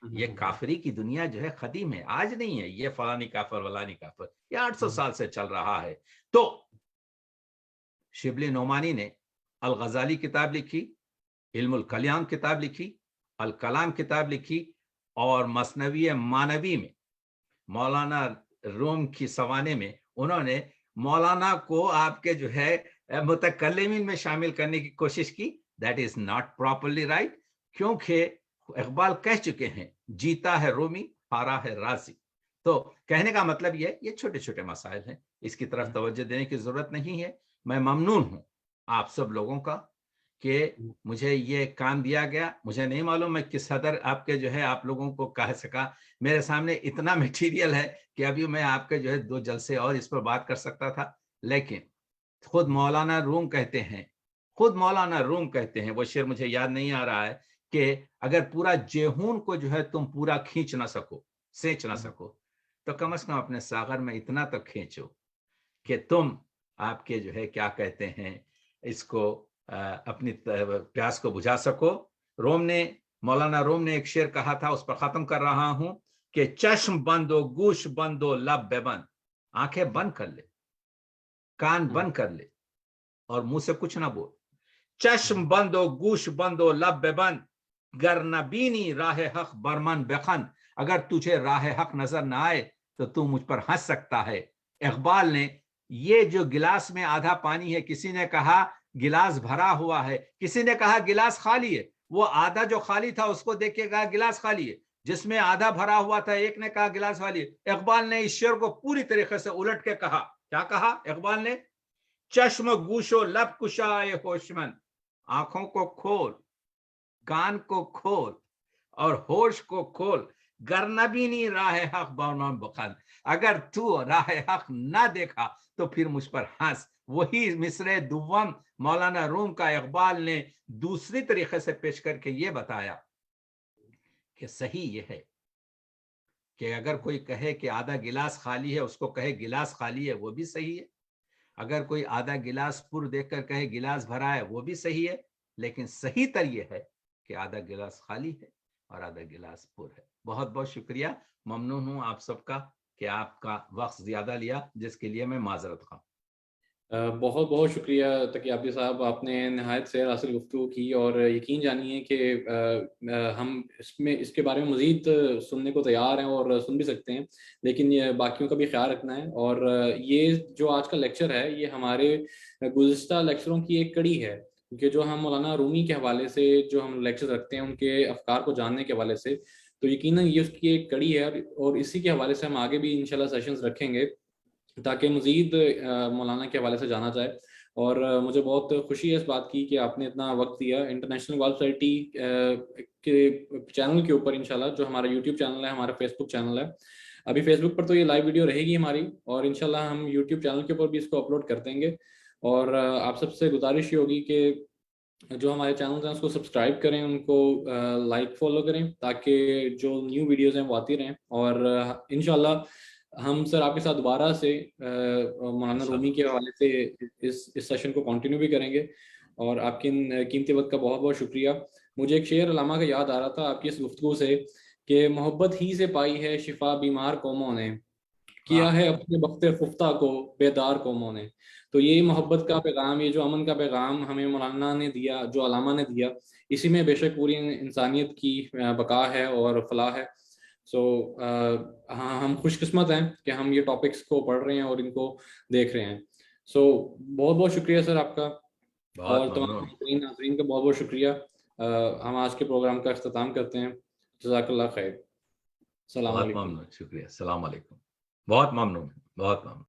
یہ کافری کی دنیا جو ہے قدیم ہے، آج نہیں ہے، یہ فلانی کافر ولانی کافر، یہ 800 سال سے چل رہا ہے۔ تو شبلی نعمانی نے الغزالی کتاب لکھی، علم الکلام کتاب لکھی، الکلام کتاب لکھی، اور مثنوی مانوی میں مولانا روم کی سوانے میں انہوں نے مولانا کو آپ کے جو ہے متکلمین میں شامل کرنے کی کوشش کی۔ That is not properly right, کیونکہ اقبال کہہ چکے ہیں جیتا ہے رومی ہارا ہے رازی۔ تو کہنے کا مطلب یہ چھوٹے چھوٹے مسائل ہیں، اس کی طرف توجہ دینے کی ضرورت نہیں ہے۔ میں ممنون ہوں آپ سب لوگوں کا کہ مجھے یہ کام دیا گیا۔ مجھے نہیں معلوم میں کس حد آپ کے جو ہے آپ لوگوں کو کہہ سکا۔ میرے سامنے اتنا میٹیریل ہے کہ ابھی میں آپ کے جو ہے 2 جلسے اور اس پر بات کر سکتا تھا، لیکن خود مولانا روم کہتے ہیں، وہ شعر مجھے یاد نہیں آ رہا ہے، کہ اگر پورا جیہون کو جو ہے تم پورا کھینچ نہ سکو، سینچ نہ سکو، تو کم از کم اپنے ساغر میں اتنا تک کھینچو کہ تم آپ کے جو ہے کیا کہتے ہیں اس کو اپنی پیاس کو بجھا سکو۔ مولانا روم نے ایک شعر کہا تھا، اس پر ختم کر رہا ہوں، کہ چشم بند و گوش بند و لب بے بند، آنکھیں بند کر لے، کان بند کر لے، اور منہ سے کچھ نہ بول۔ چشم بند و گوش بند و لب بے بند، گر نہ بینی راہ حق برمن بخن، اگر تجھے راہ حق نظر نہ آئے تو مجھ پر ہنس سکتا ہے۔ اقبال نے یہ جو گلاس میں آدھا پانی ہے، کسی نے کہا گلاس بھرا ہوا ہے، کسی نے کہا گلاس خالی ہے، وہ آدھا جو خالی تھا اس کو دیکھ کے کہا گلاس خالی ہے، جس میں آدھا بھرا ہوا تھا ایک نے کہا گلاس خالی ہے۔ اقبال نے اس شعر کو پوری طریقے سے الٹ کے کہا، کیا کہا اقبال نے؟ چشم گوش و لب کشائے ہوشمند، آنکھوں کو کھول، کان کو کھول اور ہوش کو کھول، گر نہ بینی راہ حق برمن بخن، اگر تو راہ حق نہ دیکھا تو پھر مجھ پر ہنس۔ وہی مصرع دوم مولانا روم کا اقبال نے دوسری طریقے سے پیش کر کے یہ بتایا کہ صحیح یہ ہے کہ اگر کوئی کہے کہ آدھا گلاس خالی ہے، اس کو کہے گلاس خالی ہے، وہ بھی صحیح ہے۔ اگر کوئی آدھا گلاس پر دیکھ کر کہے گلاس بھرا ہے، وہ بھی صحیح ہے، لیکن صحیح تر یہ ہے کہ آدھا گلاس خالی ہے اور آدھا گلاس پر ہے۔ بہت بہت شکریہ، ممنون ہوں آپ سب کا کہ آپ کا وقت زیادہ لیا، جس کے لیے میں معذرت خواہ۔ بہت بہت شکریہ تقی صاحب، آپ نے نہایت سیر حاصل گفتگو کی، اور یقین جانیے کہ ہم اس کے بارے میں مزید سننے کو تیار ہیں اور سن بھی سکتے ہیں، لیکن یہ باقیوں کا بھی خیال رکھنا ہے۔ اور یہ جو آج کا لیکچر ہے یہ ہمارے گزشتہ لیکچروں کی ایک کڑی ہے، کیونکہ جو ہم مولانا رومی کے حوالے سے جو ہم لیکچر رکھتے ہیں ان کے افکار کو جاننے کے حوالے سے، تو یقیناً یہ اس کی ایک کڑی ہے، اور اسی کے حوالے سے ہم آگے بھی انشاءاللہ سیشنز رکھیں گے تاکہ مزید مولانا کے حوالے سے جانا جائے۔ اور مجھے بہت خوشی ہے اس بات کی کہ آپ نے اتنا وقت دیا انٹرنیشنل غالب سوسائٹی کے چینل کے اوپر انشاءاللہ، جو ہمارا یوٹیوب چینل ہے، ہمارا فیس بک چینل ہے. ابھی فیس بک پر تو یہ لائیو ویڈیو رہے گی ہماری، اور انشاءاللہ ہم یوٹیوب چینل کے اوپر بھی اس کو اپلوڈ کر دیں گے. اور آپ سب سے گزارش یہ ہوگی کہ جو ہمارے چینلز ہیں اس کو سبسکرائب کریں، ان کو لائک فالو کریں، تاکہ جو نیو ویڈیوز ہیں وہ آتی رہیں. اور انشاءاللہ ہم سر آپ کے ساتھ دوبارہ سے مولانا رومی کے حوالے سے اس سیشن کو کنٹینیو بھی کریں گے. اور آپ کے قیمتی وقت کا بہت بہت شکریہ. مجھے ایک شعر علامہ کا یاد آ رہا تھا آپ کی اس گفتگو سے، کہ محبت ہی سے پائی ہے شفا بیمار قوموں نے، کیا ہے اپنے بخت خفتہ کو بیدار قوموں نے. تو یہ محبت کا پیغام، یہ جو امن کا پیغام ہمیں مولانا نے دیا، جو علامہ نے دیا، اسی میں بے شک پوری انسانیت کی بقا ہے اور فلاح ہے. سو ہاں، ہم خوش قسمت ہیں کہ ہم یہ ٹاپکس کو پڑھ رہے ہیں اور ان کو دیکھ رہے ہیں. سو بہت بہت شکریہ سر آپ کا، اور تمام ناظرین کا بہت بہت شکریہ. ہم آج کے پروگرام کا اختتام کرتے ہیں. جزاک اللہ خیر. السلام علیکم. بہت ممنون، شکریہ. السلام علیکم. بہت ممنون، بہت ممنون.